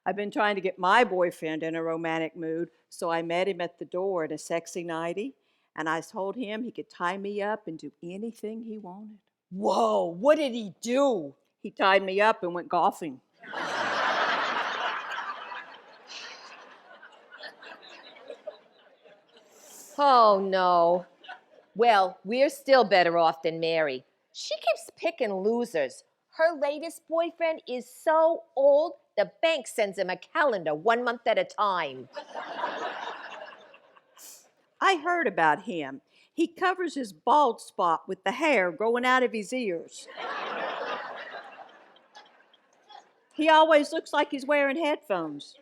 I've been trying to get my boyfriend in a romantic mood, so I met him at the door in a sexy nightie, and I told him he could tie me up and do anything he wanted. Whoa, what did he do? He tied me up and went golfing. Oh, no. Well, we're still better off than Mary. She keeps picking losers. Her latest boyfriend is so old, the bank sends him a calendar 1 month at a time. I heard about him. He covers his bald spot with the hair growing out of his ears. He always looks like he's wearing headphones.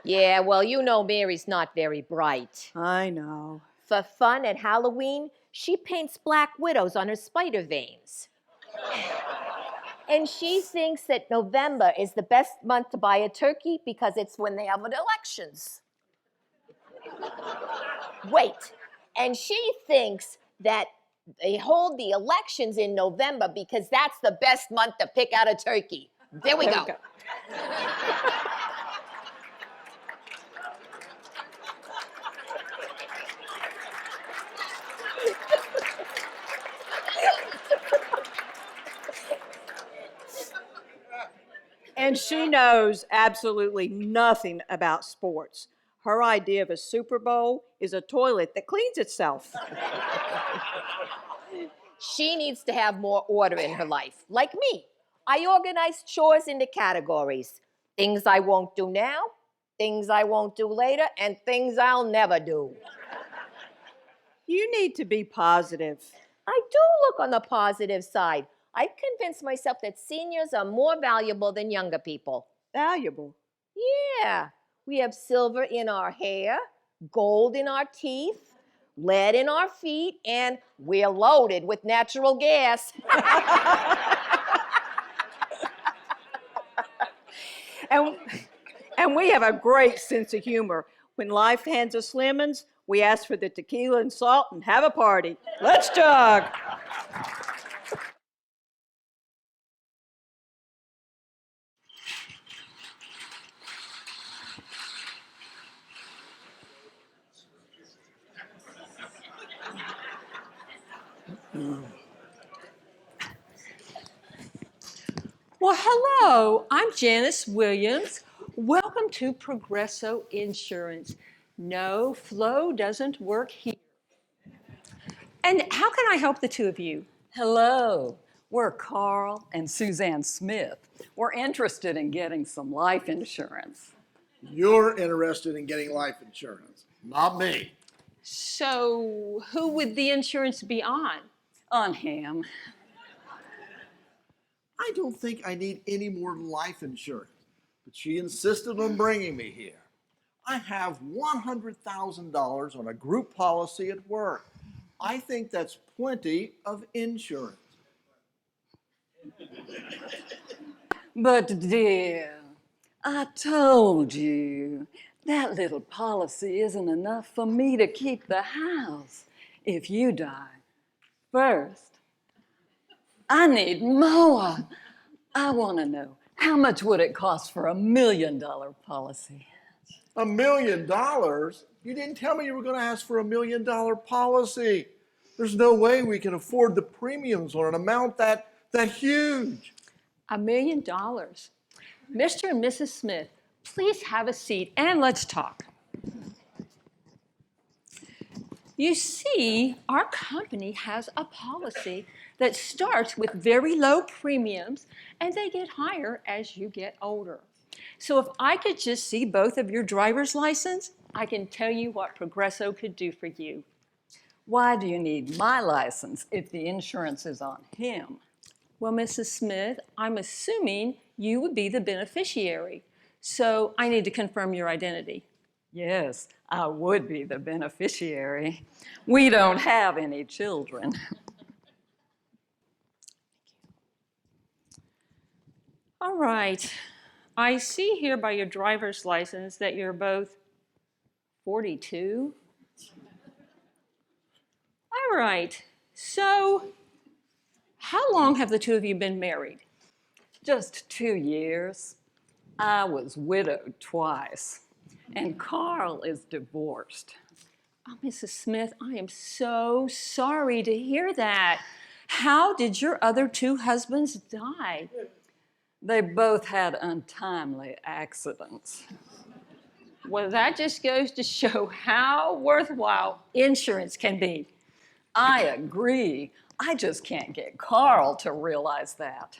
Yeah, well, you know Mary's not very bright. I know. For fun at Halloween, she paints black widows on her spider veins. And she thinks that November is the best month to buy a turkey because it's when they have elections. Wait, and she thinks that they hold the elections in November because that's the best month to pick out a turkey. There we go. And she knows absolutely nothing about sports. Her idea of a Super Bowl is a toilet that cleans itself. She needs to have more order in her life, like me. I organize chores into categories. Things I won't do now, things I won't do later, and things I'll never do. You need to be positive. I do look on the positive side. I've convinced myself that seniors are more valuable than younger people. Valuable? Yeah. We have silver in our hair, gold in our teeth, lead in our feet, and we're loaded with natural gas. And we have a great sense of humor. When life hands us lemons, we ask for the tequila and salt and have a party. Let's jog. Well, hello, I'm Janice Williams. Welcome to Progresso Insurance. No, Flo doesn't work here. And how can I help the two of you? Hello, we're Carl and Suzanne Smith. We're interested in getting some life insurance. You're interested in getting life insurance, not me. So, who would the insurance be on? On him. I don't think I need any more life insurance, but she insisted on bringing me here. I have $100,000 on a group policy at work. I think that's plenty of insurance. But dear, I told you, that little policy isn't enough for me to keep the house if you die first. I need more. I want to know, how much would it cost for $1 million policy? $1 million? You didn't tell me you were going to ask for $1 million policy. There's no way we can afford the premiums on an amount that huge. $1 million. Mr. and Mrs. Smith, please have a seat and let's talk. You see, our company has a policy that starts with very low premiums and they get higher as you get older. So if I could just see both of your driver's license, I can tell you what Progresso could do for you. Why do you need my license if the insurance is on him? Well, Mrs. Smith, I'm assuming you would be the beneficiary. So I need to confirm your identity. Yes, I would be the beneficiary. We don't have any children. All right. I see here by your driver's license that you're both 42. All right. So how long have the two of you been married? Just 2 years. I was widowed twice, and Carl is divorced. Oh, Mrs. Smith, I am so sorry to hear that. How did your other two husbands die? They both had untimely accidents. Well, that just goes to show how worthwhile insurance can be. I agree. I just can't get Carl to realize that.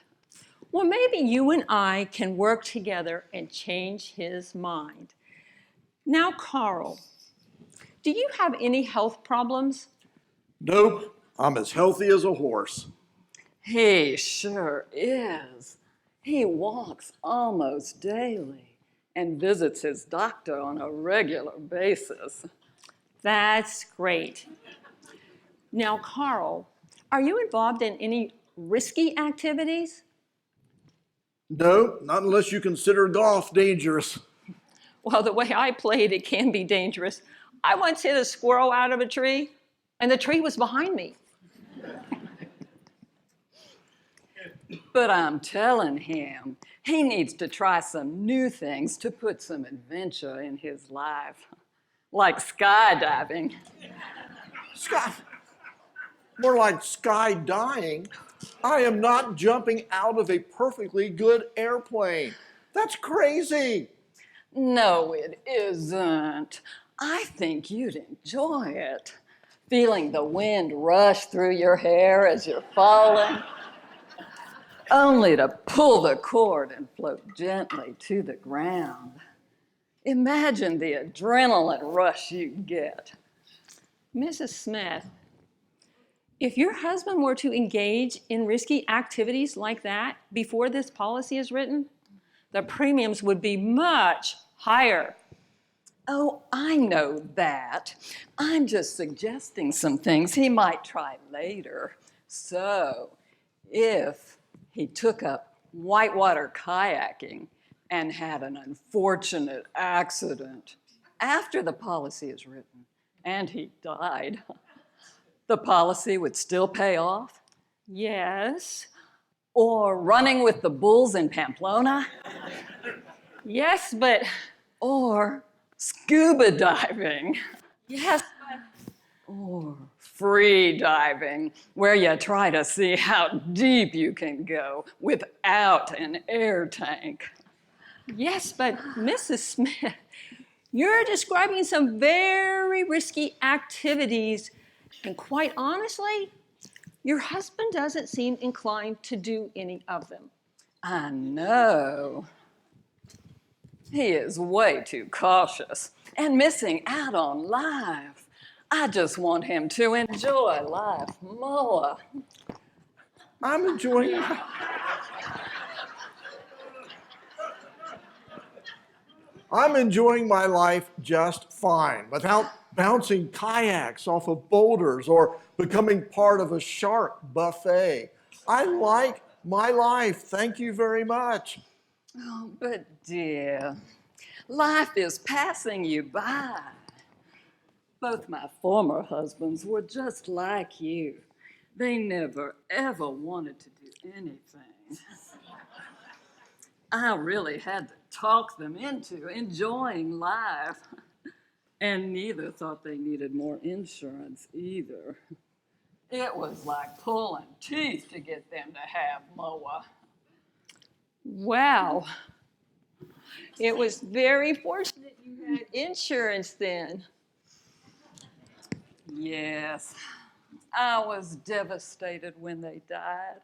Well, maybe you and I can work together and change his mind. Now, Carl, do you have any health problems? Nope, I'm as healthy as a horse. He sure is. He walks almost daily and visits his doctor on a regular basis. That's great. Now, Carl, are you involved in any risky activities? No, not unless you consider golf dangerous. Well, the way I played, it can be dangerous. I once hit a squirrel out of a tree, and the tree was behind me. But I'm telling him, he needs to try some new things to put some adventure in his life, like skydiving. More like skydying. I am not jumping out of a perfectly good airplane. That's crazy. No, it isn't. I think you'd enjoy it. Feeling the wind rush through your hair as you're falling, only to pull the cord and float gently to the ground. Imagine the adrenaline rush you get. Mrs. Smith, if your husband were to engage in risky activities like that before this policy is written, the premiums would be much higher. Oh, I know that. I'm just suggesting some things he might try later. So, if he took up whitewater kayaking and had an unfortunate accident after the policy is written and he died, the policy would still pay off? Yes. Or running with the bulls in Pamplona? Yes, but... Or scuba diving? Yes, Or free diving, where you try to see how deep you can go without an air tank. Yes, but Mrs. Smith, you're describing some very risky activities, and quite honestly, your husband doesn't seem inclined to do any of them. I know. He is way too cautious and missing out on life. I just want him to enjoy life more. I'm enjoying my life just fine without bouncing kayaks off of boulders or becoming part of a shark buffet. I like my life. Thank you very much. Oh, but dear, life is passing you by. Both my former husbands were just like you. They never, ever wanted to do anything. I really had to talk them into enjoying life. And neither thought they needed more insurance either. It was like pulling teeth to get them to have MOA. Wow. It was very fortunate you had insurance then. Yes, I was devastated when they died.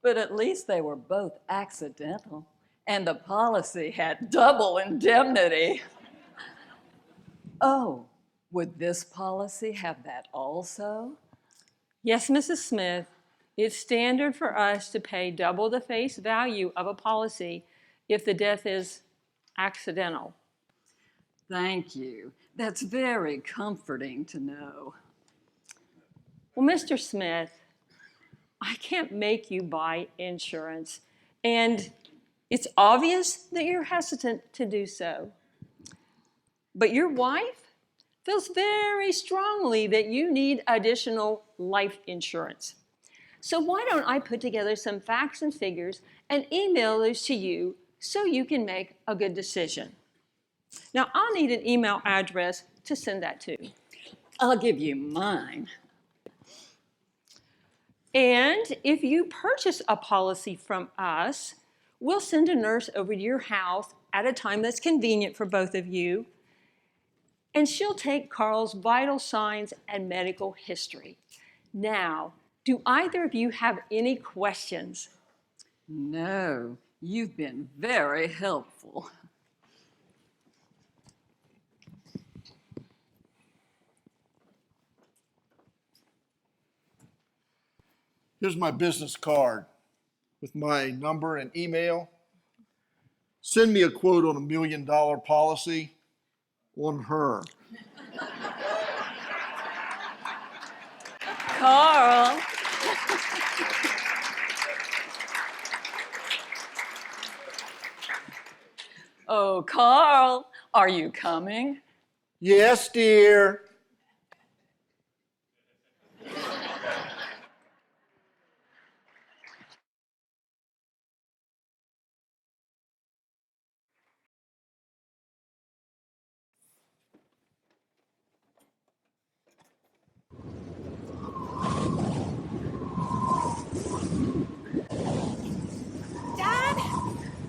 But at least they were both accidental, and the policy had double indemnity. Oh, would this policy have that also? Yes, Mrs. Smith, it's standard for us to pay double the face value of a policy if the death is accidental. Thank you. That's very comforting to know. Well, Mr. Smith, I can't make you buy insurance, and it's obvious that you're hesitant to do so. But your wife feels very strongly that you need additional life insurance. So why don't I put together some facts and figures and email those to you so you can make a good decision. Now, I'll need an email address to send that to. I'll give you mine. And if you purchase a policy from us, we'll send a nurse over to your house at a time that's convenient for both of you. And she'll take Carl's vital signs and medical history. Now, do either of you have any questions? No, you've been very helpful. Here's my business card with my number and email. Send me a quote on $1 million policy on her. Carl. Oh, Carl, are you coming? Yes, dear. Dad,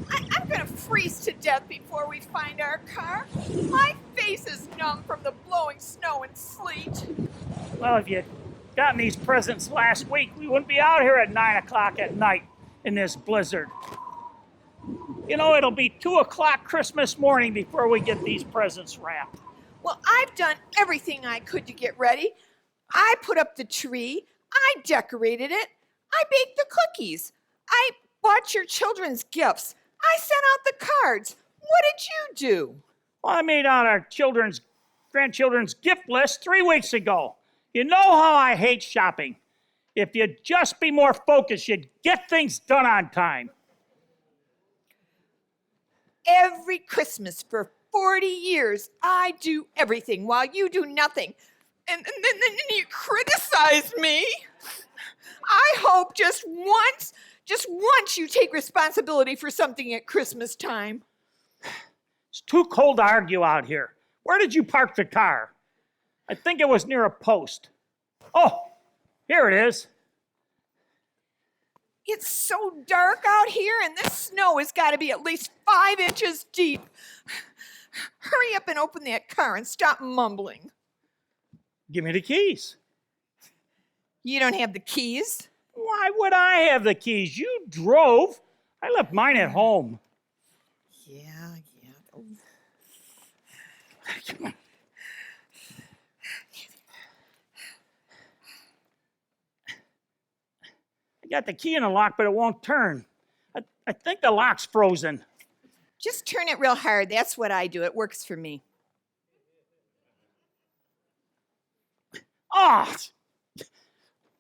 I'm gonna freeze to death before we find our car. My face is numb from the blowing snow and sleet. Well, if you'd gotten these presents last week, we wouldn't be out here at 9 o'clock at night in this blizzard. You know, it'll be 2 o'clock Christmas morning before we get these presents wrapped. Well, I've done everything I could to get ready. I put up the tree. I decorated it. I baked the cookies. I bought your children's gifts. I sent out the cards. What did you do? Well, I made out our grandchildren's gift list 3 weeks ago. You know how I hate shopping. If you'd just be more focused, you'd get things done on time. Every Christmas for 40 years, I do everything while you do nothing. And then you criticize me. I hope just once you take responsibility for something at Christmas time. It's too cold to argue out here. Where did you park the car? I think it was near a post. Oh, here it is. It's so dark out here, and this snow has got to be at least 5 inches deep. Hurry up and open that car and stop mumbling. Give me the keys. You don't have the keys? Why would I have the keys? You drove. I left mine at home. Yeah. Come on. I got the key in the lock, but it won't turn. I think the lock's frozen. Just turn it real hard. That's what I do. It works for me. Ah!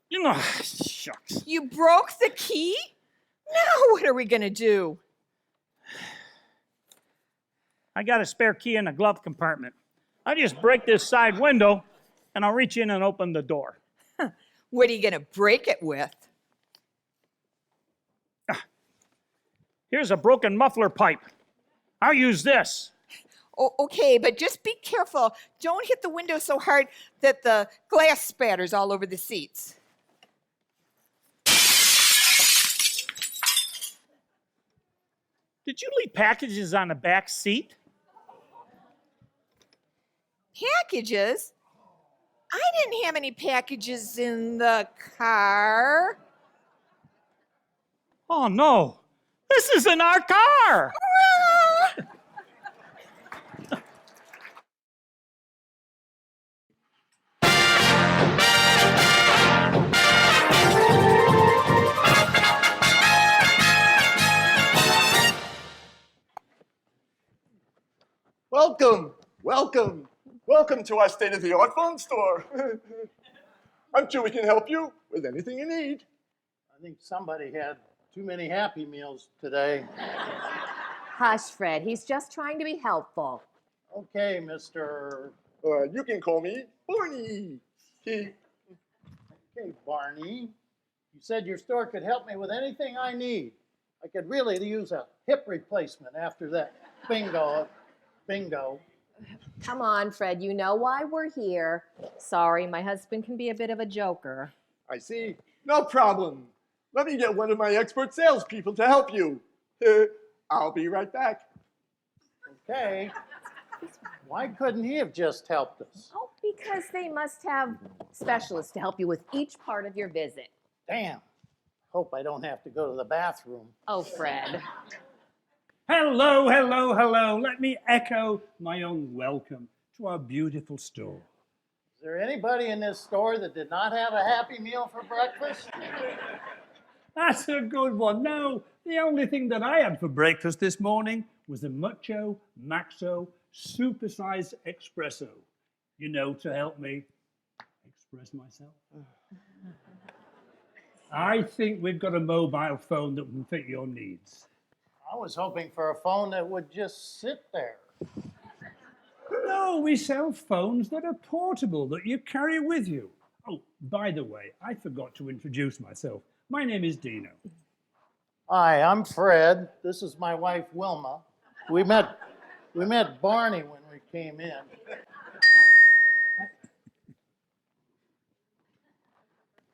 You know, shucks. You broke the key? Now what are we going to do? I got a spare key in the glove compartment. I just break this side window, and I'll reach in and open the door. What are you going to break it with? Here's a broken muffler pipe. I'll use this. Oh, okay, but just be careful. Don't hit the window so hard that the glass spatters all over the seats. Did you leave packages on the back seat? Packages? I didn't have any packages in the car. Oh, no. This isn't our car. Welcome to our state-of-the-art phone store. I'm sure we can help you with anything you need. I think somebody had too many Happy Meals today. Hush, Fred. He's just trying to be helpful. Okay, Mr. You can call me Barney. Okay, Barney. You said your store could help me with anything I need. I could really use a hip replacement after that bingo. Come on, Fred. You know why we're here. Sorry, my husband can be a bit of a joker. I see. No problem. Let me get one of my expert salespeople to help you. I'll be right back. Okay. Why couldn't he have just helped us? Oh, because they must have specialists to help you with each part of your visit. Damn. Hope I don't have to go to the bathroom. Oh, Fred. Hello, hello, hello. Let me echo my own welcome to our beautiful store. Is there anybody in this store that did not have a Happy Meal for breakfast? That's a good one. No, the only thing that I had for breakfast this morning was a Mucho Maxo supersized espresso. You know, to help me express myself. I think we've got a mobile phone that will fit your needs. I was hoping for a phone that would just sit there. No, we sell phones that are portable, that you carry with you. Oh, by the way, I forgot to introduce myself. My name is Dino. Hi, I'm Fred. This is my wife, Wilma. We met Barney when we came in.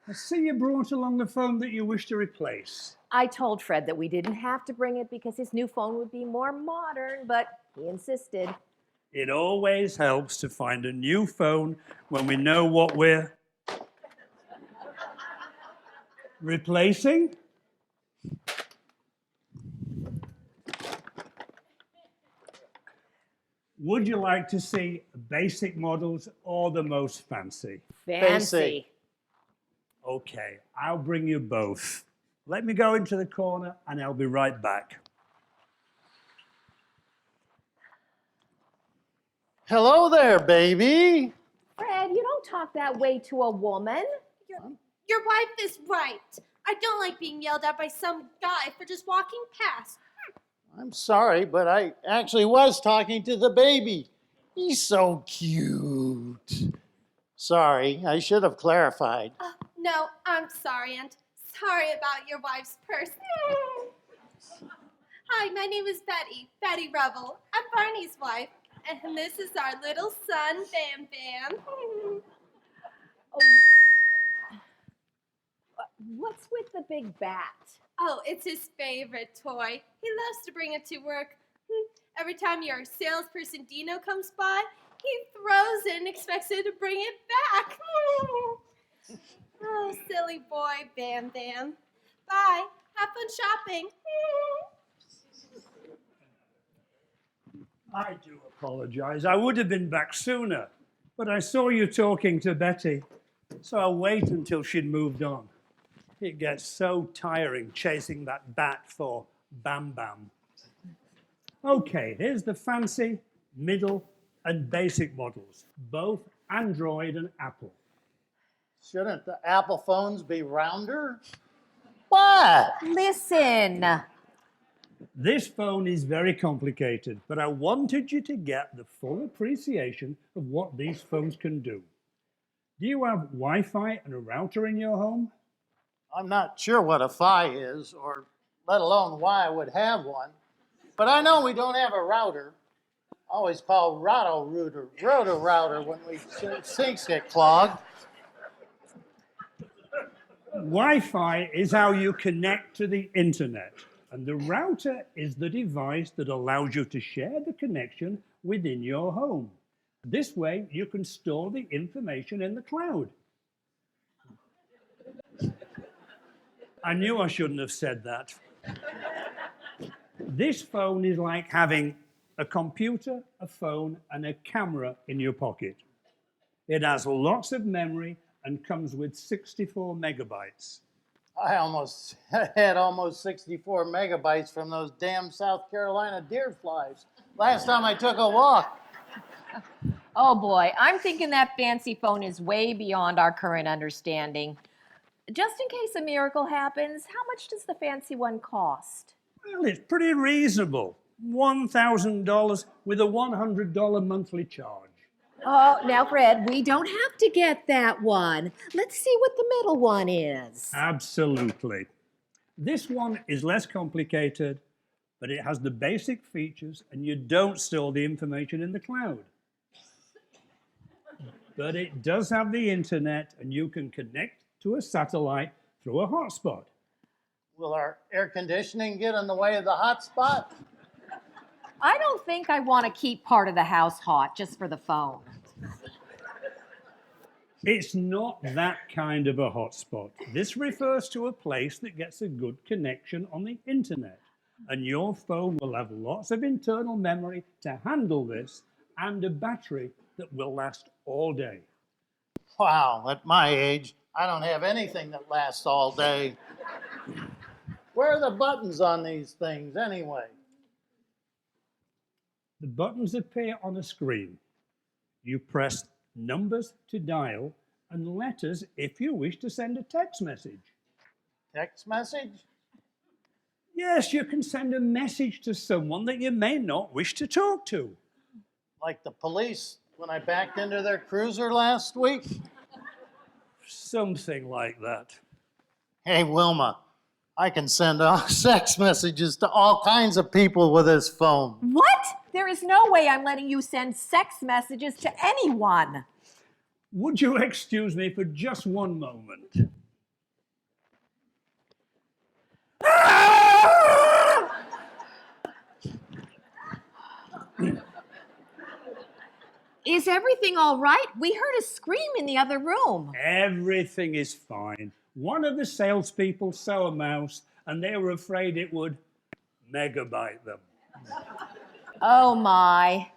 I see you brought along the phone that you wish to replace. I told Fred that we didn't have to bring it because his new phone would be more modern, but he insisted. It always helps to find a new phone when we know what we're replacing. Would you like to see basic models or the most fancy? Fancy. Okay, I'll bring you both. Let me go into the corner and I'll be right back. Hello there, baby. Fred, you don't talk that way to a woman. Your wife is right. I don't like being yelled at by some guy for just walking past. I'm sorry, but I actually was talking to the baby. He's so cute. Sorry, I should have clarified. No, I'm sorry, and sorry about your wife's purse. Hi, my name is Betty Revel. I'm Barney's wife, and this is our little son, Bam Bam. What's with the big bat? Oh, it's his favorite toy. He loves to bring it to work. Every time your salesperson Dino comes by, he throws it and expects it to bring it back. Oh, silly boy, Bam Bam. Bye. Have fun shopping. I do apologize. I would have been back sooner, but I saw you talking to Betty, so I'll wait until she'd moved on. It gets so tiring chasing that bat for Bam Bam. Okay, here's the fancy, middle, and basic models, both Android and Apple. Shouldn't the Apple phones be rounder? What? Listen. This phone is very complicated, but I wanted you to get the full appreciation of what these phones can do. Do you have Wi-Fi and a router in your home? I'm not sure what a Fi is, or let alone why I would have one. But I know we don't have a router. I always call roto router when we sinks get clogged. Wi-Fi is how you connect to the internet, and the router is the device that allows you to share the connection within your home. This way, you can store the information in the cloud. I knew I shouldn't have said that. This phone is like having a computer, a phone, and a camera in your pocket. It has lots of memory and comes with 64 megabytes. I almost had almost 64 megabytes from those damn South Carolina deer flies last time I took a walk. Oh boy, I'm thinking that fancy phone is way beyond our current understanding. Just in case a miracle happens, how much does the fancy one cost? Well, it's pretty reasonable. $1,000 with a $100 monthly charge. Oh, now Fred, we don't have to get that one. Let's see what the middle one is. Absolutely. This one is less complicated, but it has the basic features and you don't store the information in the cloud. But it does have the internet and you can connect to a satellite through a hotspot. Will our air conditioning get in the way of the hot spot? I don't think I want to keep part of the house hot just for the phone. It's not that kind of a hotspot. This refers to a place that gets a good connection on the internet. And your phone will have lots of internal memory to handle this and a battery that will last all day. Wow, at my age, I don't have anything that lasts all day. Where are the buttons on these things anyway? The buttons appear on a screen. You press numbers to dial and letters if you wish to send a text message. Text message? Yes, you can send a message to someone that you may not wish to talk to. Like the police when I backed into their cruiser last week? Something like that. Hey, Wilma, I can send sex messages to all kinds of people with this phone. What? There is no way I'm letting you send sex messages to anyone. Would you excuse me for just one moment? Is everything all right? We heard a scream in the other room. Everything is fine. One of the salespeople saw a mouse and they were afraid it would megabyte them. Oh my.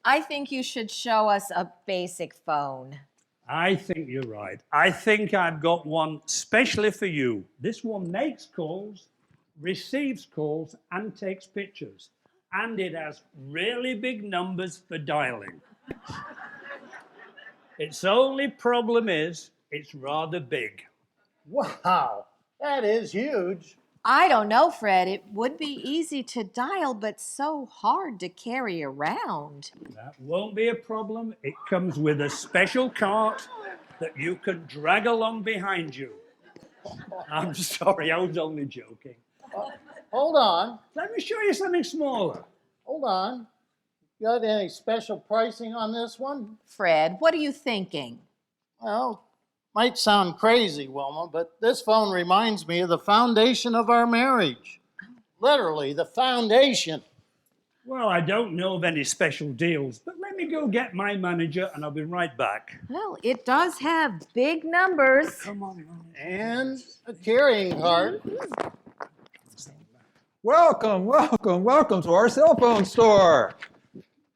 I think you should show us a basic phone. I think you're right. I think I've got one specially for you. This one makes calls, receives calls, and takes pictures. And it has really big numbers for dialing. Its only problem is it's rather big. Wow, that is huge. I don't know, Fred. It would be easy to dial, but so hard to carry around. That won't be a problem. It comes with a special cart that you can drag along behind you. I'm sorry, I was only joking. Hold on. Let me show you something smaller. Hold on. Got any special pricing on this one? Fred, what are you thinking? Well, might sound crazy, Wilma, but this phone reminds me of the foundation of our marriage. Literally, the foundation. Well, I don't know of any special deals, but let me go get my manager and I'll be right back. Well, it does have big numbers. Come on. And a carrying cart. Welcome, welcome, welcome to our cell phone store.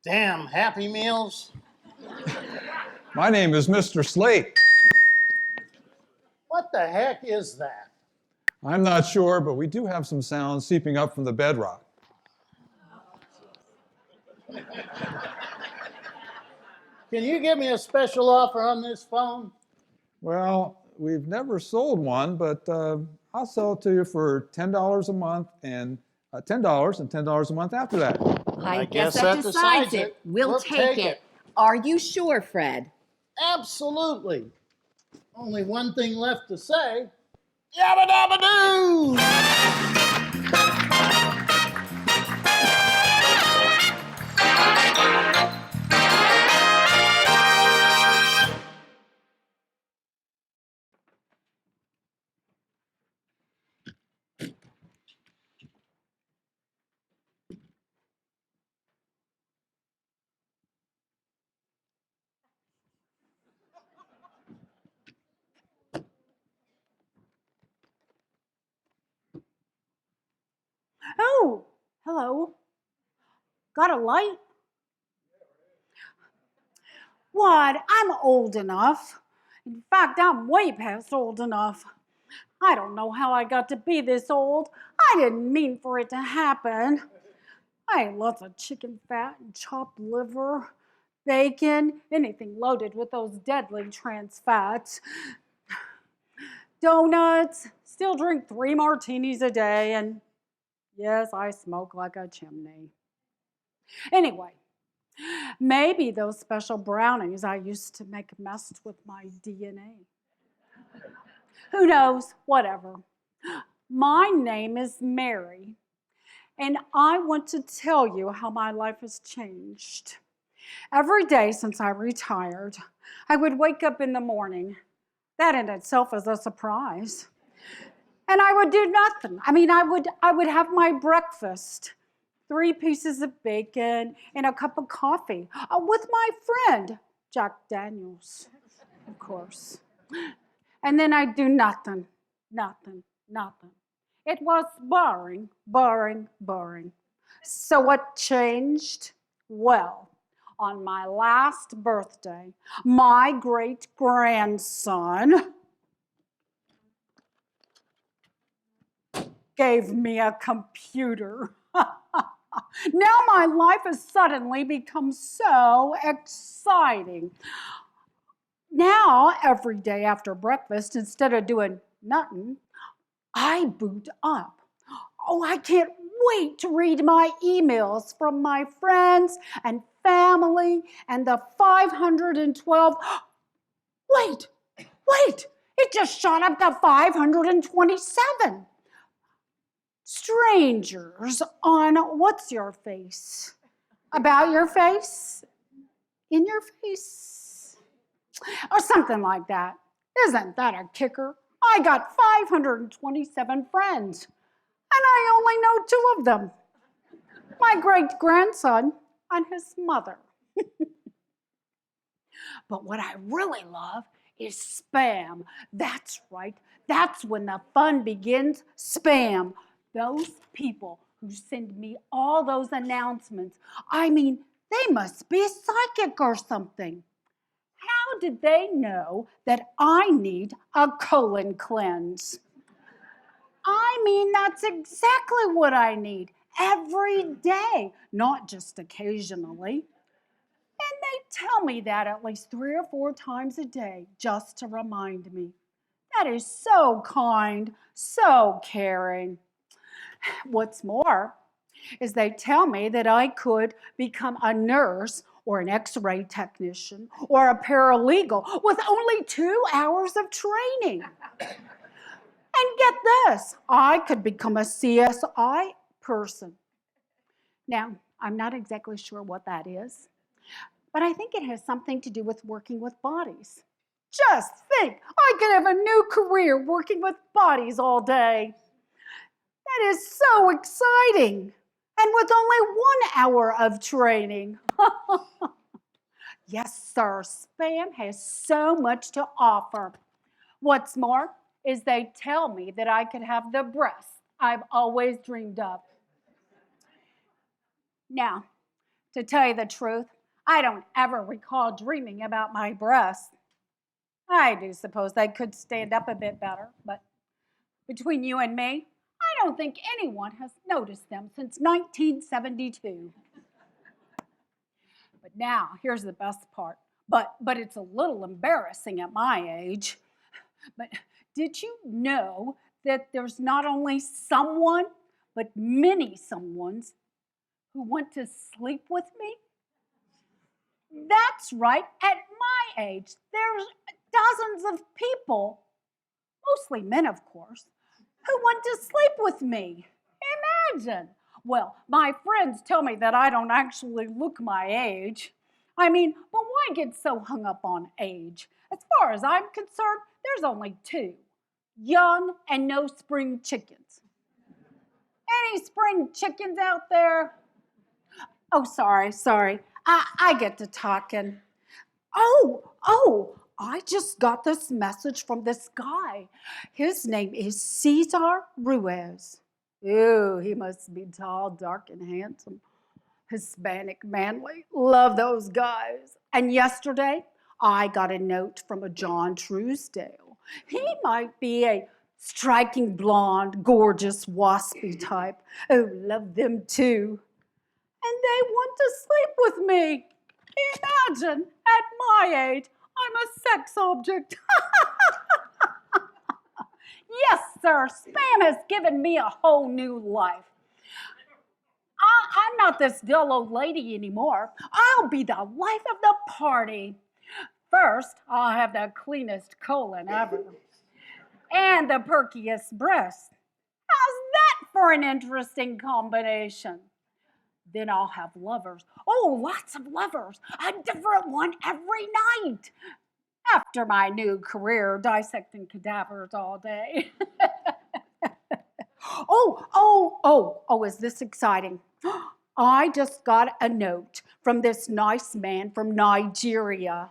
Damn, Happy Meals. My name is Mr. Slate. What the heck is that? I'm not sure, but we do have some sounds seeping up from the bedrock. Can you give me a special offer on this phone? Well, we've never sold one, but I'll sell it to you for $10 a month and $10 and $10 a month after that. I guess that decides it. We'll take it. Are you sure, Fred? Absolutely. Only one thing left to say. Yabba dabba doo! Oh, hello. Got a light? What? I'm old enough. In fact, I'm way past old enough. I don't know how I got to be this old. I didn't mean for it to happen. I ate lots of chicken fat and chopped liver, bacon, anything loaded with those deadly trans fats. Donuts, still drink 3 martinis a day, and yes, I smoke like a chimney. Anyway, maybe those special brownies I used to make messed with my DNA. Who knows? Whatever. My name is Mary, and I want to tell you how my life has changed. Every day since I retired, I would wake up in the morning. That in itself is a surprise. And I would do nothing. I mean, I would have my breakfast, 3 pieces of bacon, and a cup of coffee with my friend, Jack Daniels, of course. And then I'd do nothing. It was boring. So what changed? Well, on my last birthday, my great-grandson gave me a computer. Now my life has suddenly become so exciting. Now, every day after breakfast, instead of doing nothing, I boot up. Oh, I can't wait to read my emails from my friends and family and the 512. Wait, it just shot up to 527. Strangers on what's your face? About your face? In your face? Or something like that. Isn't that a kicker? I got 527 friends, and I only know 2 of them. My great-grandson and his mother. But what I really love is spam. That's right. That's when the fun begins. Spam. Those people who send me all those announcements, I mean, they must be psychic or something. How did they know that I need a colon cleanse? I mean, that's exactly what I need every day, not just occasionally. And they tell me that at least 3 or 4 times a day just to remind me. That is so kind, so caring. What's more is they tell me that I could become a nurse or an X-ray technician or a paralegal with only 2 hours of training. And get this, I could become a CSI person. Now, I'm not exactly sure what that is, but I think it has something to do with working with bodies. Just think, I could have a new career working with bodies all day. That is so exciting. And with only 1 hour of training. Yes, sir, spam has so much to offer. What's more is they tell me that I could have the breasts I've always dreamed of. Now, to tell you the truth, I don't ever recall dreaming about my breasts. I do suppose they could stand up a bit better, but between you and me, I don't think anyone has noticed them since 1972. But now, here's the best part. But it's a little embarrassing at my age. But did you know that there's not only someone, but many someones who want to sleep with me? That's right, at my age, there's dozens of people, mostly men, of course, who want to sleep with me. Imagine. Well, my friends tell me that I don't actually look my age. I mean, but why get so hung up on age? As far as I'm concerned, there's only 2, young and no spring chickens. Any spring chickens out there? Oh, sorry. I get to talking. Oh, I just got this message from this guy. His name is Cesar Ruiz. Ooh, he must be tall, dark, and handsome. Hispanic, manly. Love those guys. And yesterday, I got a note from a John Truesdale. He might be a striking blonde, gorgeous, waspy type. Oh, love them too. And they want to sleep with me. Imagine, at my age, I'm a sex object. Yes, sir, spam has given me a whole new life. I'm not this dull old lady anymore. I'll be the life of the party. First, I'll have the cleanest colon ever. And the perkiest breasts. How's that for an interesting combination? Then I'll have lovers. Oh, lots of lovers. A different one every night. After my new career dissecting cadavers all day. is this exciting? I just got a note from this nice man from Nigeria.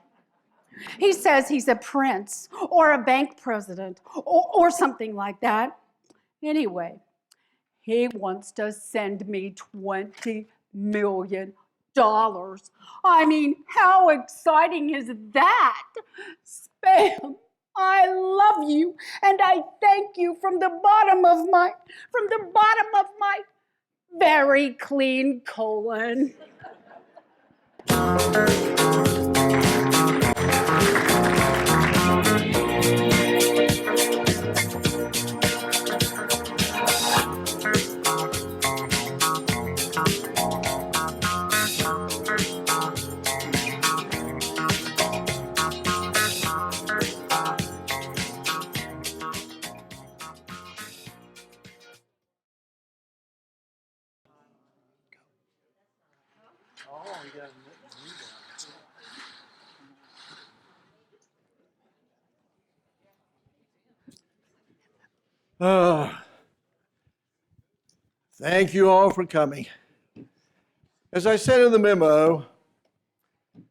He says he's a prince or a bank president or something like that. Anyway, he wants to send me $20 million. I mean, how exciting is that? Spam, I love you, and I thank you from the bottom of my very clean colon. Thank you all for coming. As I said in the memo,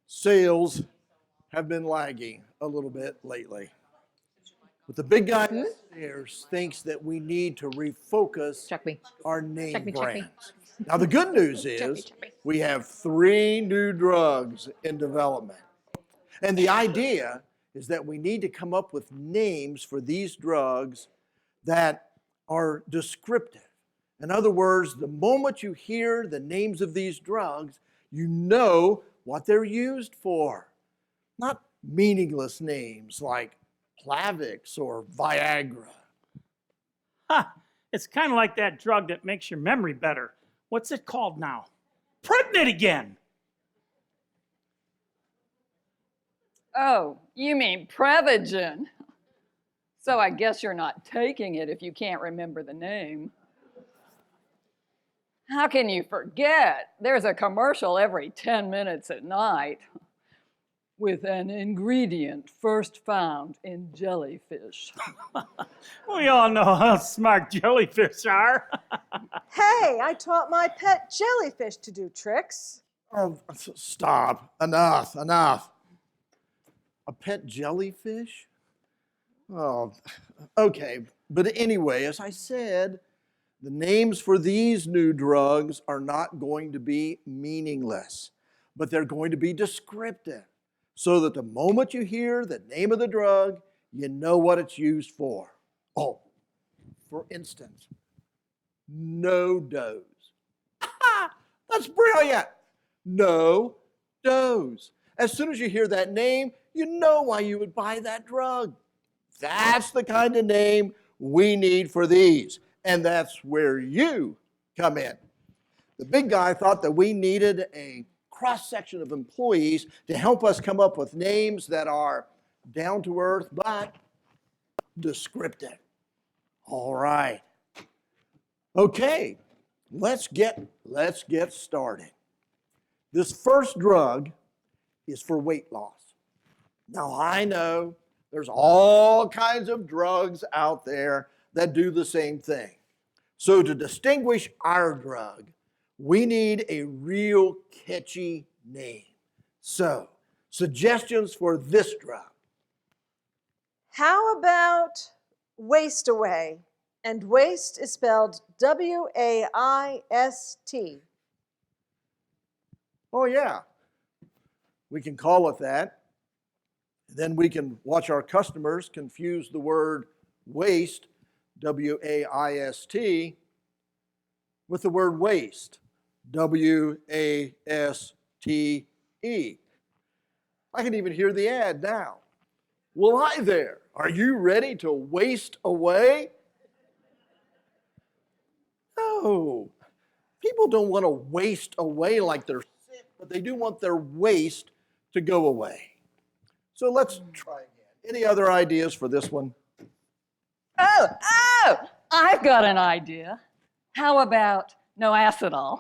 sales have been lagging a little bit lately. But the big guy upstairs thinks that we need to refocus our name brands. Now, the good news is we have 3 new drugs in development. And the idea is that we need to come up with names for these drugs that are descriptive. In other words, the moment you hear the names of these drugs, you know what they're used for. Not meaningless names like Plavix or Viagra. Ha! It's kind of like that drug that makes your memory better. What's it called now? Pregnant again! Oh, you mean Prevagen. So I guess you're not taking it if you can't remember the name. How can you forget? There's a commercial every 10 minutes at night with an ingredient first found in jellyfish. We all know how smart jellyfish are. Hey, I taught my pet jellyfish to do tricks. Oh, stop. Enough. A pet jellyfish? Oh, okay. But anyway, as I said, the names for these new drugs are not going to be meaningless, but they're going to be descriptive, so that the moment you hear the name of the drug, you know what it's used for. Oh, for instance, no dose. That's brilliant. No dose. As soon as you hear that name, you know why you would buy that drug. That's the kind of name we need for these. And that's where you come in. The big guy thought that we needed a cross-section of employees to help us come up with names that are down to earth but descriptive. All right. Okay, let's get started. This first drug is for weight loss. Now, I know there's all kinds of drugs out there that do the same thing. So to distinguish our drug, we need a real catchy name. So, suggestions for this drug. How about Waste Away? And waste is spelled W-A-I-S-T. Oh yeah, we can call it that. Then we can watch our customers confuse the word waste, W-A-I-S-T, with the word waste, W-A-S-T-E. I can even hear the ad now. Well, hi there. Are you ready to waste away? No. People don't want to waste away like they're sick, but they do want their waste to go away. So let's try again. Any other ideas for this one? Oh, I've got an idea. How about no acetol?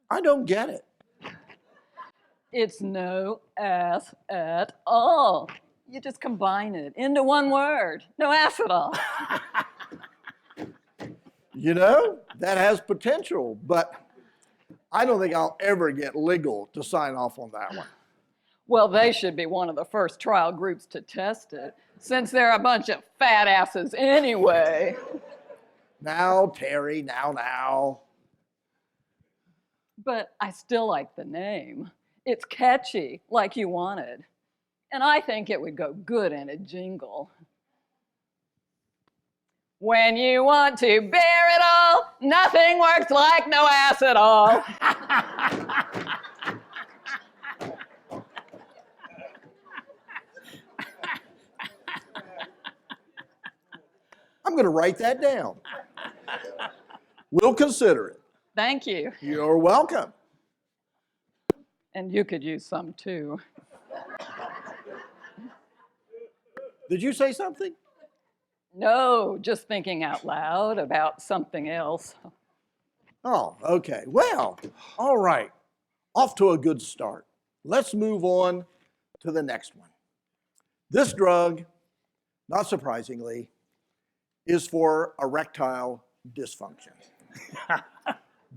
I don't get it. It's no ass at all. You just combine it into one word. No ass at all. You know, that has potential, but I don't think I'll ever get legal to sign off on that one. Well, they should be one of the first trial groups to test it, since they're a bunch of fat asses anyway. Now, Terry, now. But I still like the name. It's catchy, like you wanted. And I think it would go good in a jingle. When you want to bear it all, nothing works like no ass at all. I'm going to write that down. We'll consider it. Thank you. You're welcome. And you could use some too. Did you say something? No, just thinking out loud about something else. Oh, okay. Well, all right. Off to a good start. Let's move on to the next one. This drug, not surprisingly, is for erectile dysfunction.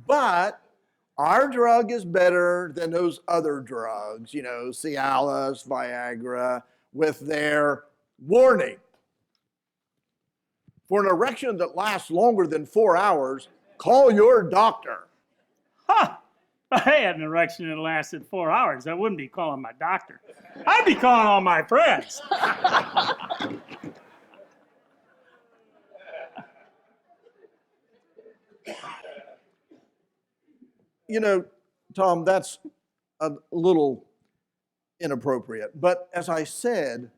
But our drug is better than those other drugs, you know, Cialis, Viagra, with their warning. For an erection that lasts longer than 4 hours, call your doctor. Huh. If I had an erection that lasted 4 hours, I wouldn't be calling my doctor. I'd be calling all my friends. You know, Tom, that's a little inappropriate. But as I said,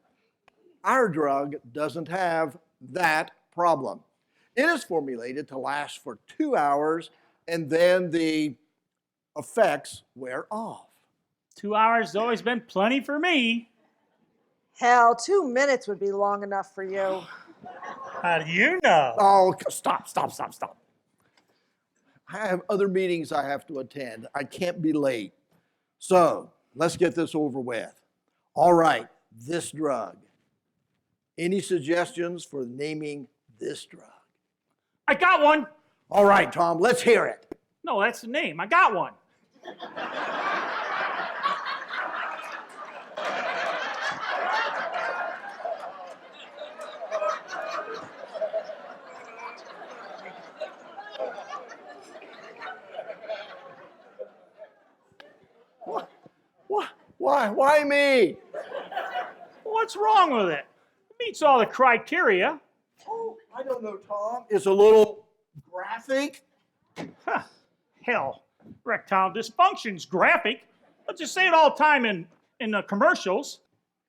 our drug doesn't have that problem. It is formulated to last for 2 hours, and then the effects wear off. 2 hours has always been plenty for me. Hell, 2 minutes would be long enough for you. How do you know? Oh, stop. I have other meetings I have to attend. I can't be late. So let's get this over with. All right, this drug. Any suggestions for naming this drug? I got one. All right, Tom, let's hear it. No, that's the name. I got one. Why me? What's wrong with it? It meets all the criteria. Oh, I don't know, Tom. It's a little graphic. Huh. Hell, erectile dysfunction's graphic. Let's just say it all the time in the commercials.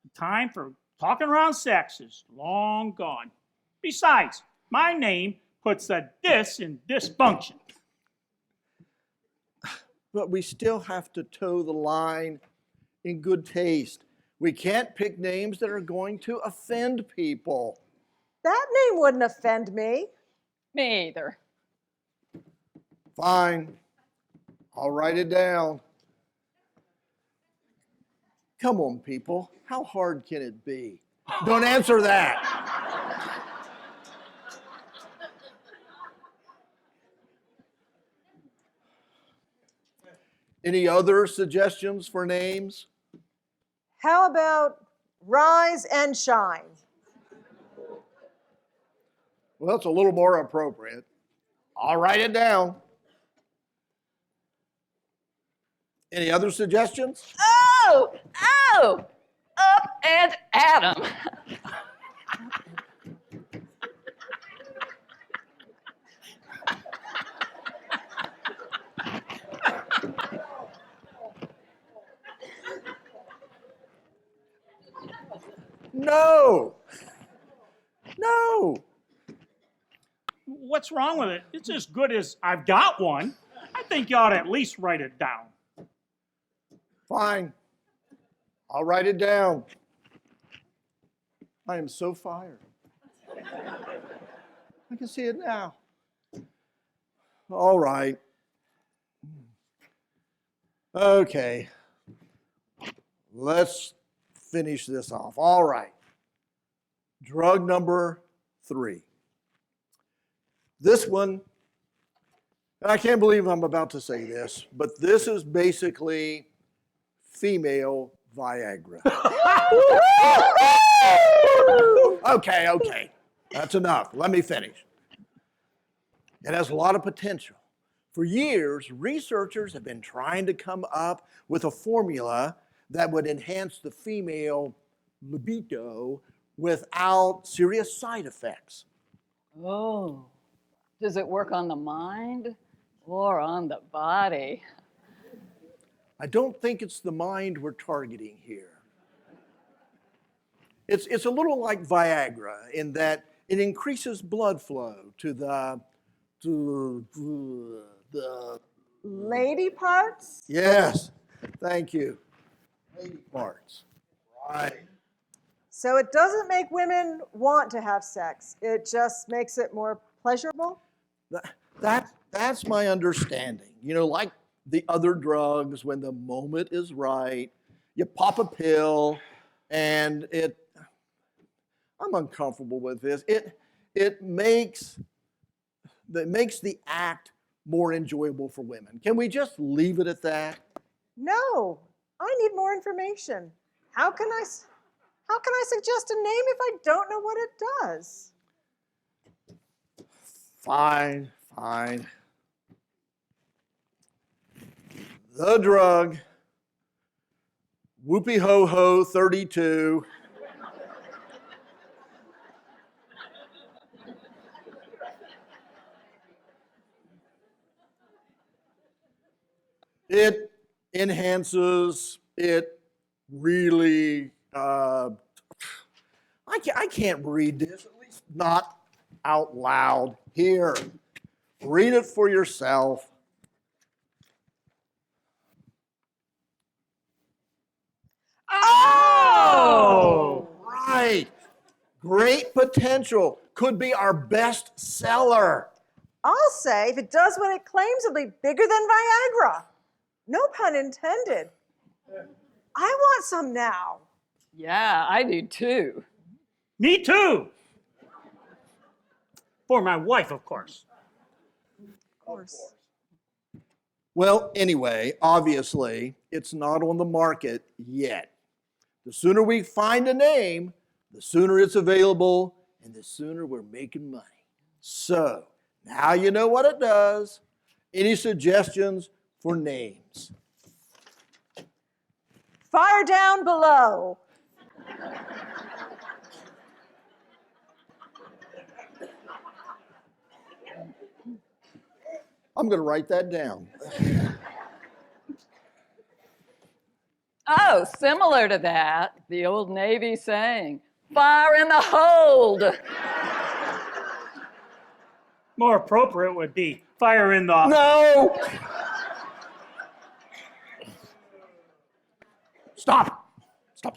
The time for talking around sex is long gone. Besides, my name puts a dis in dysfunction. But we still have to toe the line in good taste. We can't pick names that are going to offend people. That name wouldn't offend me. Me either. Fine. I'll write it down. Come on, people. How hard can it be? Don't answer that. Any other suggestions for names? How about Rise and Shine? Well, that's a little more appropriate. I'll write it down. Any other suggestions? Oh! Up and Adam. No. What's wrong with it? It's as good as I've got one. I think you ought to at least write it down. Fine. I'll write it down. I am so fired. I can see it now. All right. Okay. Let's finish this off. All right. Drug number 3. This one, and I can't believe I'm about to say this, but this is basically female Viagra. Okay. That's enough. Let me finish. It has a lot of potential. For years, researchers have been trying to come up with a formula that would enhance the female libido without serious side effects. Oh, does it work on the mind or on the body? I don't think it's the mind we're targeting here. It's a little like Viagra in that it increases blood flow to the Lady parts? yes, thank you. Lady parts. Right. So it doesn't make women want to have sex. It just makes it more pleasurable? That's my understanding. You know, like the other drugs, when the moment is right, you pop a pill and I'm uncomfortable with this. It makes the act more enjoyable for women. Can we just leave it at that? No, I need more information. How can I suggest a name if I don't know what it does? Fine. The drug, Whoopie Ho Ho 32. It enhances, it really, I can't read this, at least not out loud. Here, read it for yourself. Oh! Right. Great potential. Could be our best seller. I'll say if it does what it claims, it'll be bigger than Viagra. No pun intended. I want some now. Yeah, I do too. Me too. For my wife, of course. Of course. Well, anyway, obviously, it's not on the market yet. The sooner we find a name, the sooner it's available, and the sooner we're making money. So, now you know what it does. Any suggestions for names? Fire down below. I'm going to write that down. Oh, similar to that, the old Navy saying, fire in the hold. More appropriate would be fire in the... No! Stop. I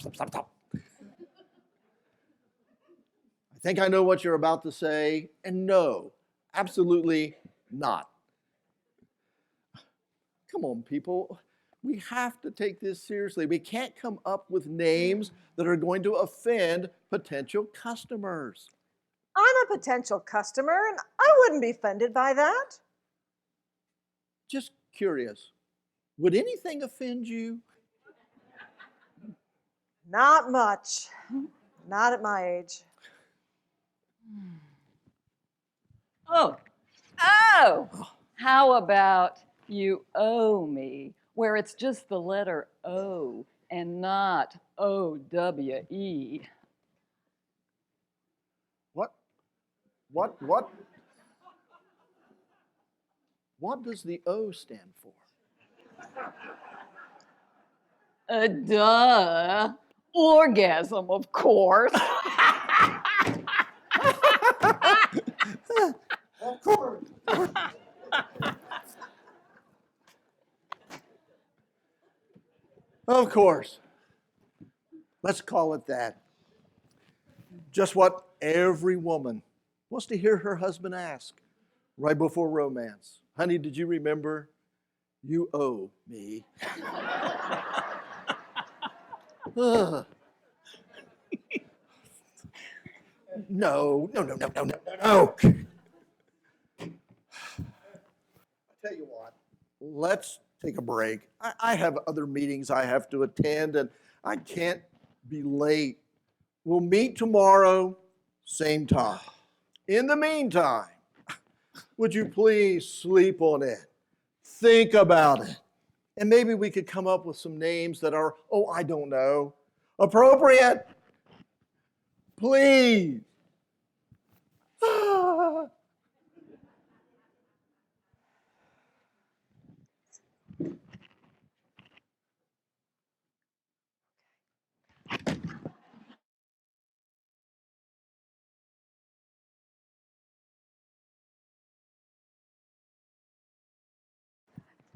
think I know what you're about to say, and no, absolutely not. Come on, people. We have to take this seriously. We can't come up with names that are going to offend potential customers. I'm a potential customer, and I wouldn't be offended by that. Just curious, would anything offend you? Not much. Not at my age. Oh, how about you owe me, where it's just the letter O and not O-W-E. What does the O stand for? Duh. Orgasm, of course. Of course. Of course. Let's call it that. Just what every woman wants to hear her husband ask right before romance. Honey, did you remember You owe me. No. I tell you what, let's take a break. I have other meetings I have to attend, and I can't be late. We'll meet tomorrow, same time. In the meantime, would you please sleep on it? Think about it. And maybe we could come up with some names that are, oh, I don't know, appropriate. Please.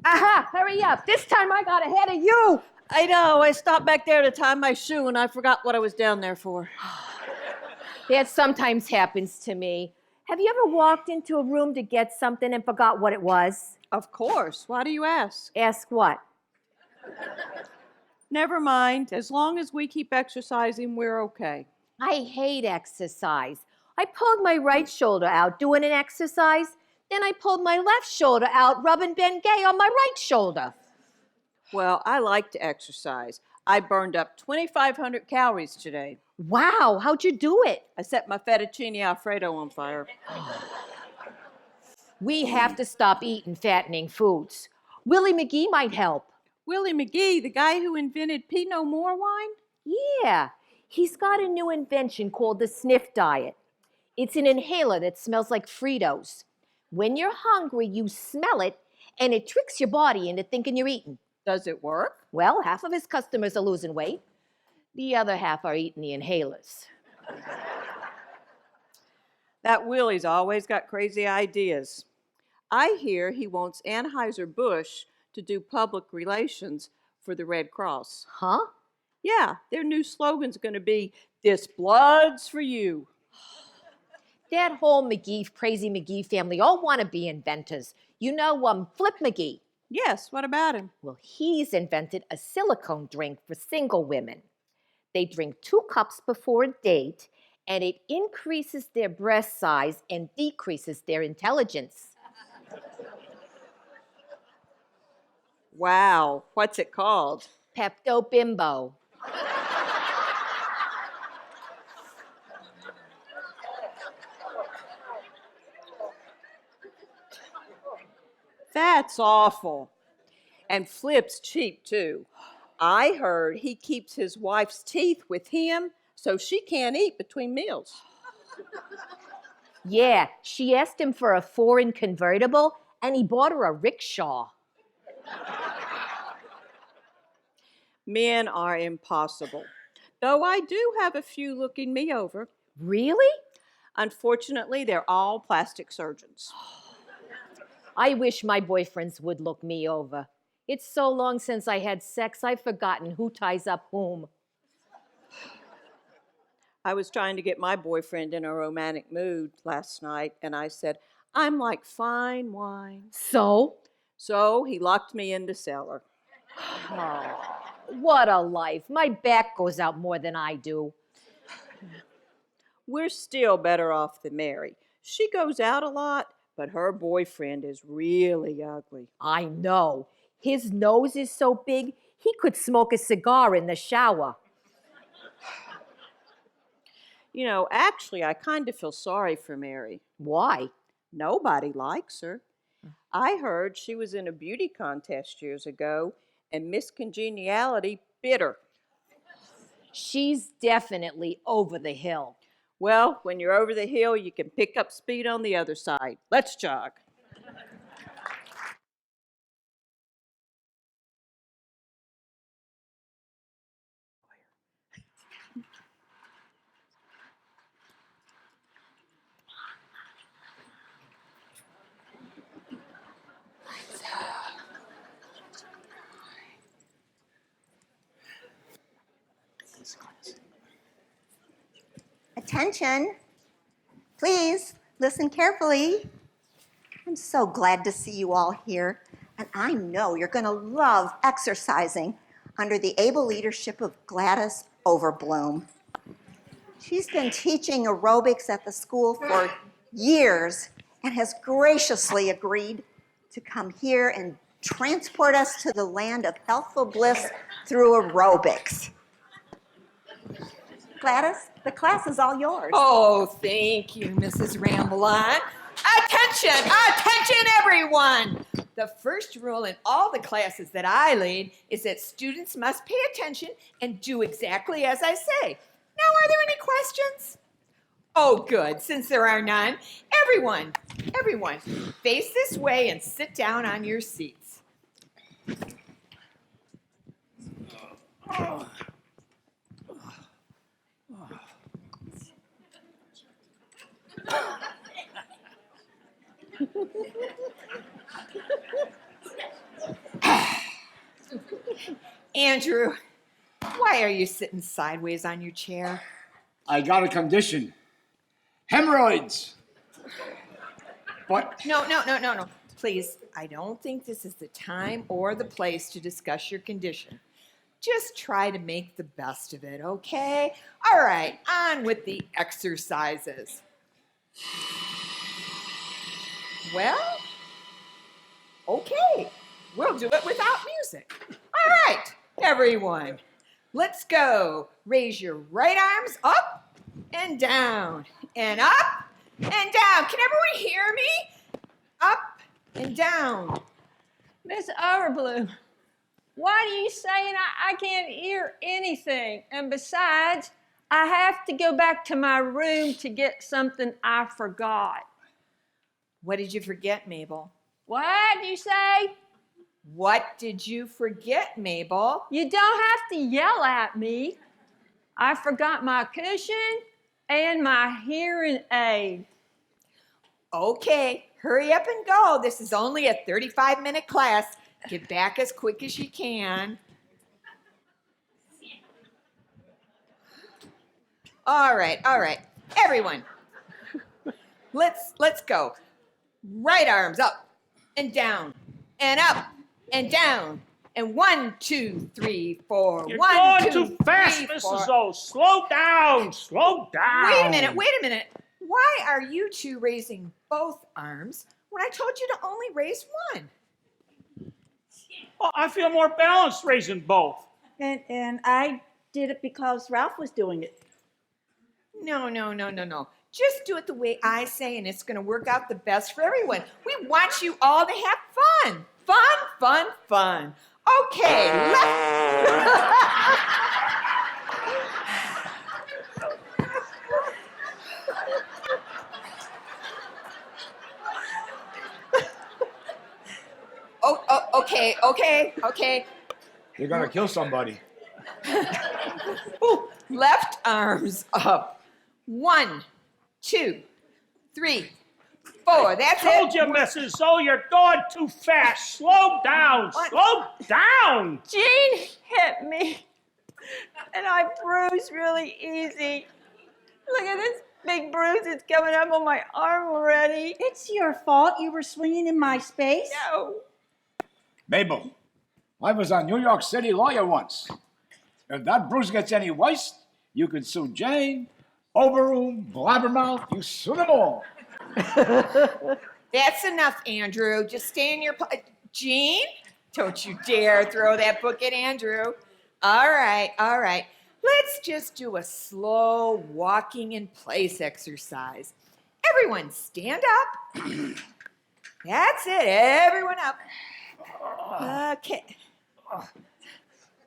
Aha, hurry up. This time I got ahead of you. I know, I stopped back there to tie my shoe and I forgot what I was down there for. That sometimes happens to me. Have you ever walked into a room to get something and forgot what it was? Of course. Why do you ask? Ask what? Never mind. As long as we keep exercising, we're okay. I hate exercise. I pulled my right shoulder out doing an exercise. Then I pulled my left shoulder out rubbing Bengay on my right shoulder. Well, I like to exercise. I burned up 2,500 calories today. Wow, how'd you do it? I set my fettuccine Alfredo on fire. We have to stop eating fattening foods. Willie McGee might help. Willie McGee, the guy who invented Pinot Noir wine? Yeah, he's got a new invention called the sniff diet. It's an inhaler that smells like Fritos. When you're hungry, you smell it, and it tricks your body into thinking you're eating. Does it work? Well, half of his customers are losing weight. The other half are eating the inhalers. That Willie's always got crazy ideas. I hear he wants Anheuser-Busch to do public relations for the Red Cross. Huh? Yeah, their new slogan's going to be, "This blood's for you." That whole crazy McGee family all want to be inventors. You know, Flip McGee. Yes, what about him? Well, he's invented a silicone drink for single women. They drink 2 cups before a date, and it increases their breast size and decreases their intelligence. Wow, what's it called? Pepto-Bimbo. That's awful. And Flip's cheap, too. I heard he keeps his wife's teeth with him so she can't eat between meals. Yeah, she asked him for a foreign convertible, and he bought her a rickshaw. Men are impossible. Though I do have a few looking me over. Really? Unfortunately, they're all plastic surgeons. I wish my boyfriends would look me over. It's so long since I had sex, I've forgotten who ties up whom. I was trying to get my boyfriend in a romantic mood last night, and I said, "I'm like fine wine." So? So he locked me in the cellar. Oh, what a life. My back goes out more than I do. We're still better off than Mary. She goes out a lot, but her boyfriend is really ugly. I know. His nose is so big, he could smoke a cigar in the shower. You know, actually, I kind of feel sorry for Mary. Why? Nobody likes her. I heard she was in a beauty contest years ago, and Miss Congeniality bit her. She's definitely over the hill. Well, when you're over the hill, you can pick up speed on the other side. Let's jog. Attention. Please listen carefully. I'm so glad to see you all here. And I know you're going to love exercising under the able leadership of Gladys Overbloom. She's been teaching aerobics at the school for years and has graciously agreed to come here and transport us to the land of healthful bliss through aerobics. Gladys, the class is all yours. Oh, thank you, Mrs. Ramble-On. Attention, attention, everyone! The first rule in all the classes that I lead is that students must pay attention and do exactly as I say. Now, are there any questions? Oh, good, since there are none. Everyone, face this way and sit down on your seats. Andrew, why are you sitting sideways on your chair? I got a condition. Hemorrhoids. But No. Please, I don't think this is the time or the place to discuss your condition. Just try to make the best of it, okay? All right, on with the exercises. Well, okay, we'll do it without music. All right, everyone, let's go. Raise your right arms up and down, and up and down. Can everyone hear me? Up and down. Miss Overbloom, why are you saying I can't hear anything? And besides, I have to go back to my room to get something I forgot. What did you forget, Mabel? What did you say? What did you forget, Mabel? You don't have to yell at me. I forgot my cushion and my hearing aid. Okay, hurry up and go. This is only a 35-minute class. Get back as quick as you can. All right. Everyone, let's go. Right arms up and down and up and down. And 1, 2, 3, 4. You're 1, going 2, too fast, 3, Mrs. 4. O. Slow down. Wait a minute. Why are you two raising both arms when I told you to only raise one? Well, I feel more balanced raising both. And I did it because Ralph was doing it. No. Just do it the way I say, and it's going to work out the best for everyone. We want you all to have fun. Fun. Okay, Okay. you're going to kill somebody. Ooh, left arms up. 1, 2, 3, 4. That's it. Told you, Mrs. O, you're going too fast. Slow down. Jeanne hit me, and I bruised really easy. Look at this big bruise that's coming up on my arm already. It's your fault. You were swinging in my space. No. Mabel, I was a New York City lawyer once. If that bruise gets any worse, you can sue Jeanne, Overroom, Blabbermouth, you sue them all. That's enough, Andrew. Just stay in your place. Jeanne, don't you dare throw that book at Andrew. All right. Let's just do a slow walking in place exercise. Everyone stand up. That's it, everyone up. Okay.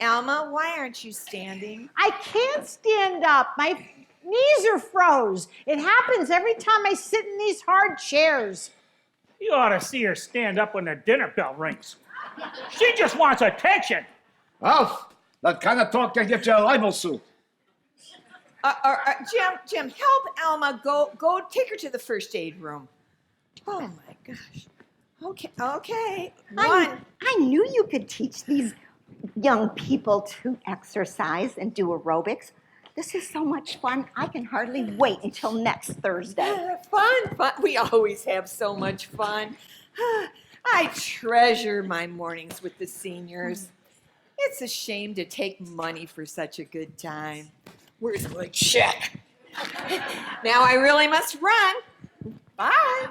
Alma, why aren't you standing? I can't stand up. My knees are froze. It happens every time I sit in these hard chairs. You ought to see her stand up when the dinner bell rings. She just wants attention. Ralph, that kind of talk can get you a libel suit. Jim, help Alma. Go take her to the first aid room. Oh my gosh. Okay. I knew you could teach these young people to exercise and do aerobics. This is so much fun. I can hardly wait until next Thursday. Fun. We always have so much fun. I treasure my mornings with the seniors. It's a shame to take money for such a good time. Where's my check? Now I really must run. Bye.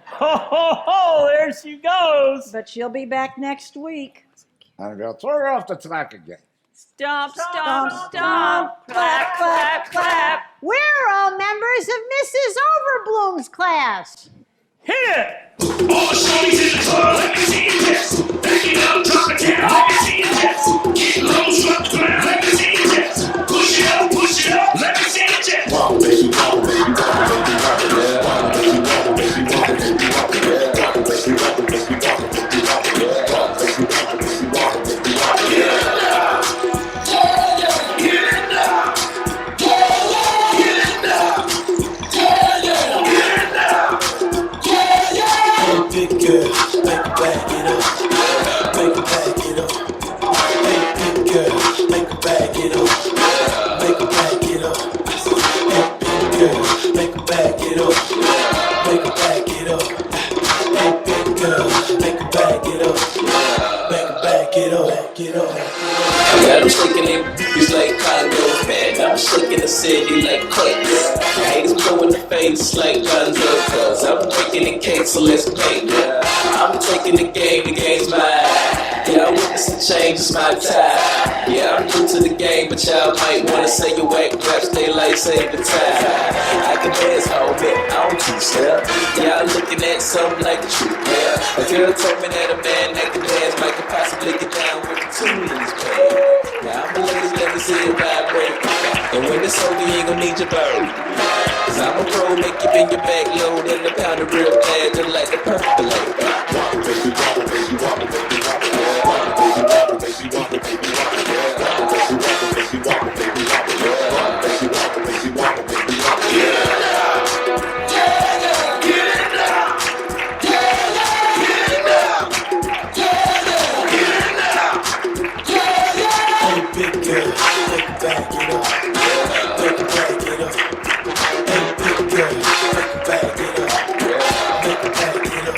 Ho, ho, ho, there she goes. But she'll be back next week. And we'll throw her off the track again. Stomp, stomp, stomp. Clap, clap, clap. We're all members of Mrs. Overbloom's class. Hit it. All the shorties in the club, let me see you dance. Back it up, drop it down, let me see you dance. Get low, drop the ground, let me see you dance. Push it up, let me see you dance. Wobble, baby, wobble, baby, wobble, baby, wobble, yeah. Wobble, baby, wobble, baby, wobble, baby, wobble, yeah. Wobble, baby, wobble, baby, wobble, baby, wobble, yeah. Wobble, baby, wobble, baby, wobble, baby, wobble, yeah. Big girl, make her back it up, make her back it up. Hey, big girl, make her back it up, make her back it up. Hey, big girl, make her back it up, make her back it up. Hey, big girl, make her back it up, make her back it up, back it up. I got them shaking in booties like condos, man. I'm shaking the city like crates. Haters blow in the face like guns up, cause I'm breaking the cake, so let's play. Yeah. I'm taking the game's mine. Yeah, I witness the change, it's my time. Yeah, I'm new to the game, but y'all might wanna say you whack raps, they like save the time. I can dance all day, I don't two-step. Y'all looking at something like the truth, yeah. A girl told me that a man that can dance might could possibly get down with the tunes, baby. Now I'm a lady, let me see it vibrate. And when it's over, you ain't gon' need your bird. Cause I'm a pro, make you bend your back low, then the pound of real bad, just like the percolate. Wobble, baby, wobble, baby, wobble, baby, wobble, yeah. Wobble, baby, wobble, baby, wobble, baby, wobble, yeah. Wobble, baby, wobble, baby, wobble, baby, wobble, yeah. Wobble, baby, wobble, baby, wobble, baby, wobble, yeah. Big girl, make her back it up, make her back it up. Hey, big girl, make her back it up, make her back it up.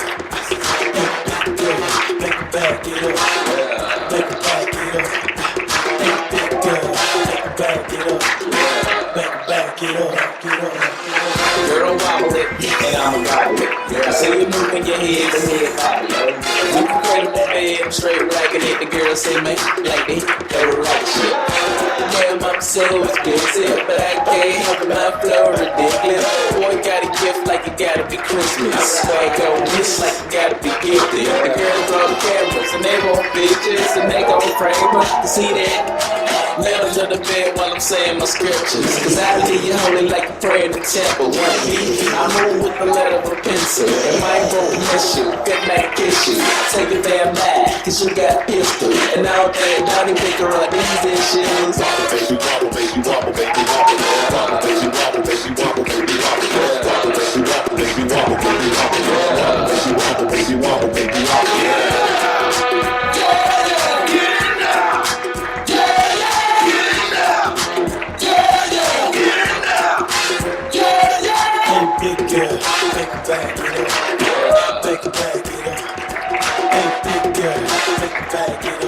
Hey, big girl, make her back it up, make her back it up. Hey, big girl, make her back it up, make her back it up, back it up. Girl, wobble it, and I'ma wobble it. I see you moving your head, the head wobble. You can cradle my bed, I'm straight rocking it. The girl say, man, like they right shit. Damn, I'm so expensive, but I can't help it, my flow ridiculous. Boy, got a gift like it gotta be Christmas. Swag on this like it gotta be gifted. The girls on the cameras, and they want bitches, and they gon' frame us to see that. Lay under the bed while I'm saying my scriptures. Cause I leave you holy like a prayer in the temple. One beat, I move with the letter of a pencil. And my won't miss you, good night kiss you. Take a damn back, cause you got pistol. And all day, Donnie pick her up these issues. Wobble baby, wobble baby, wobble baby, wobble. Wobble baby, wobble baby, wobble baby, wobble. Wobble baby, wobble baby, wobble baby, wobble. Wobble baby, wobble baby, wobble baby, wobble. Big girl, make her back it up, make her back it up. Hey, big girl, make her back it up.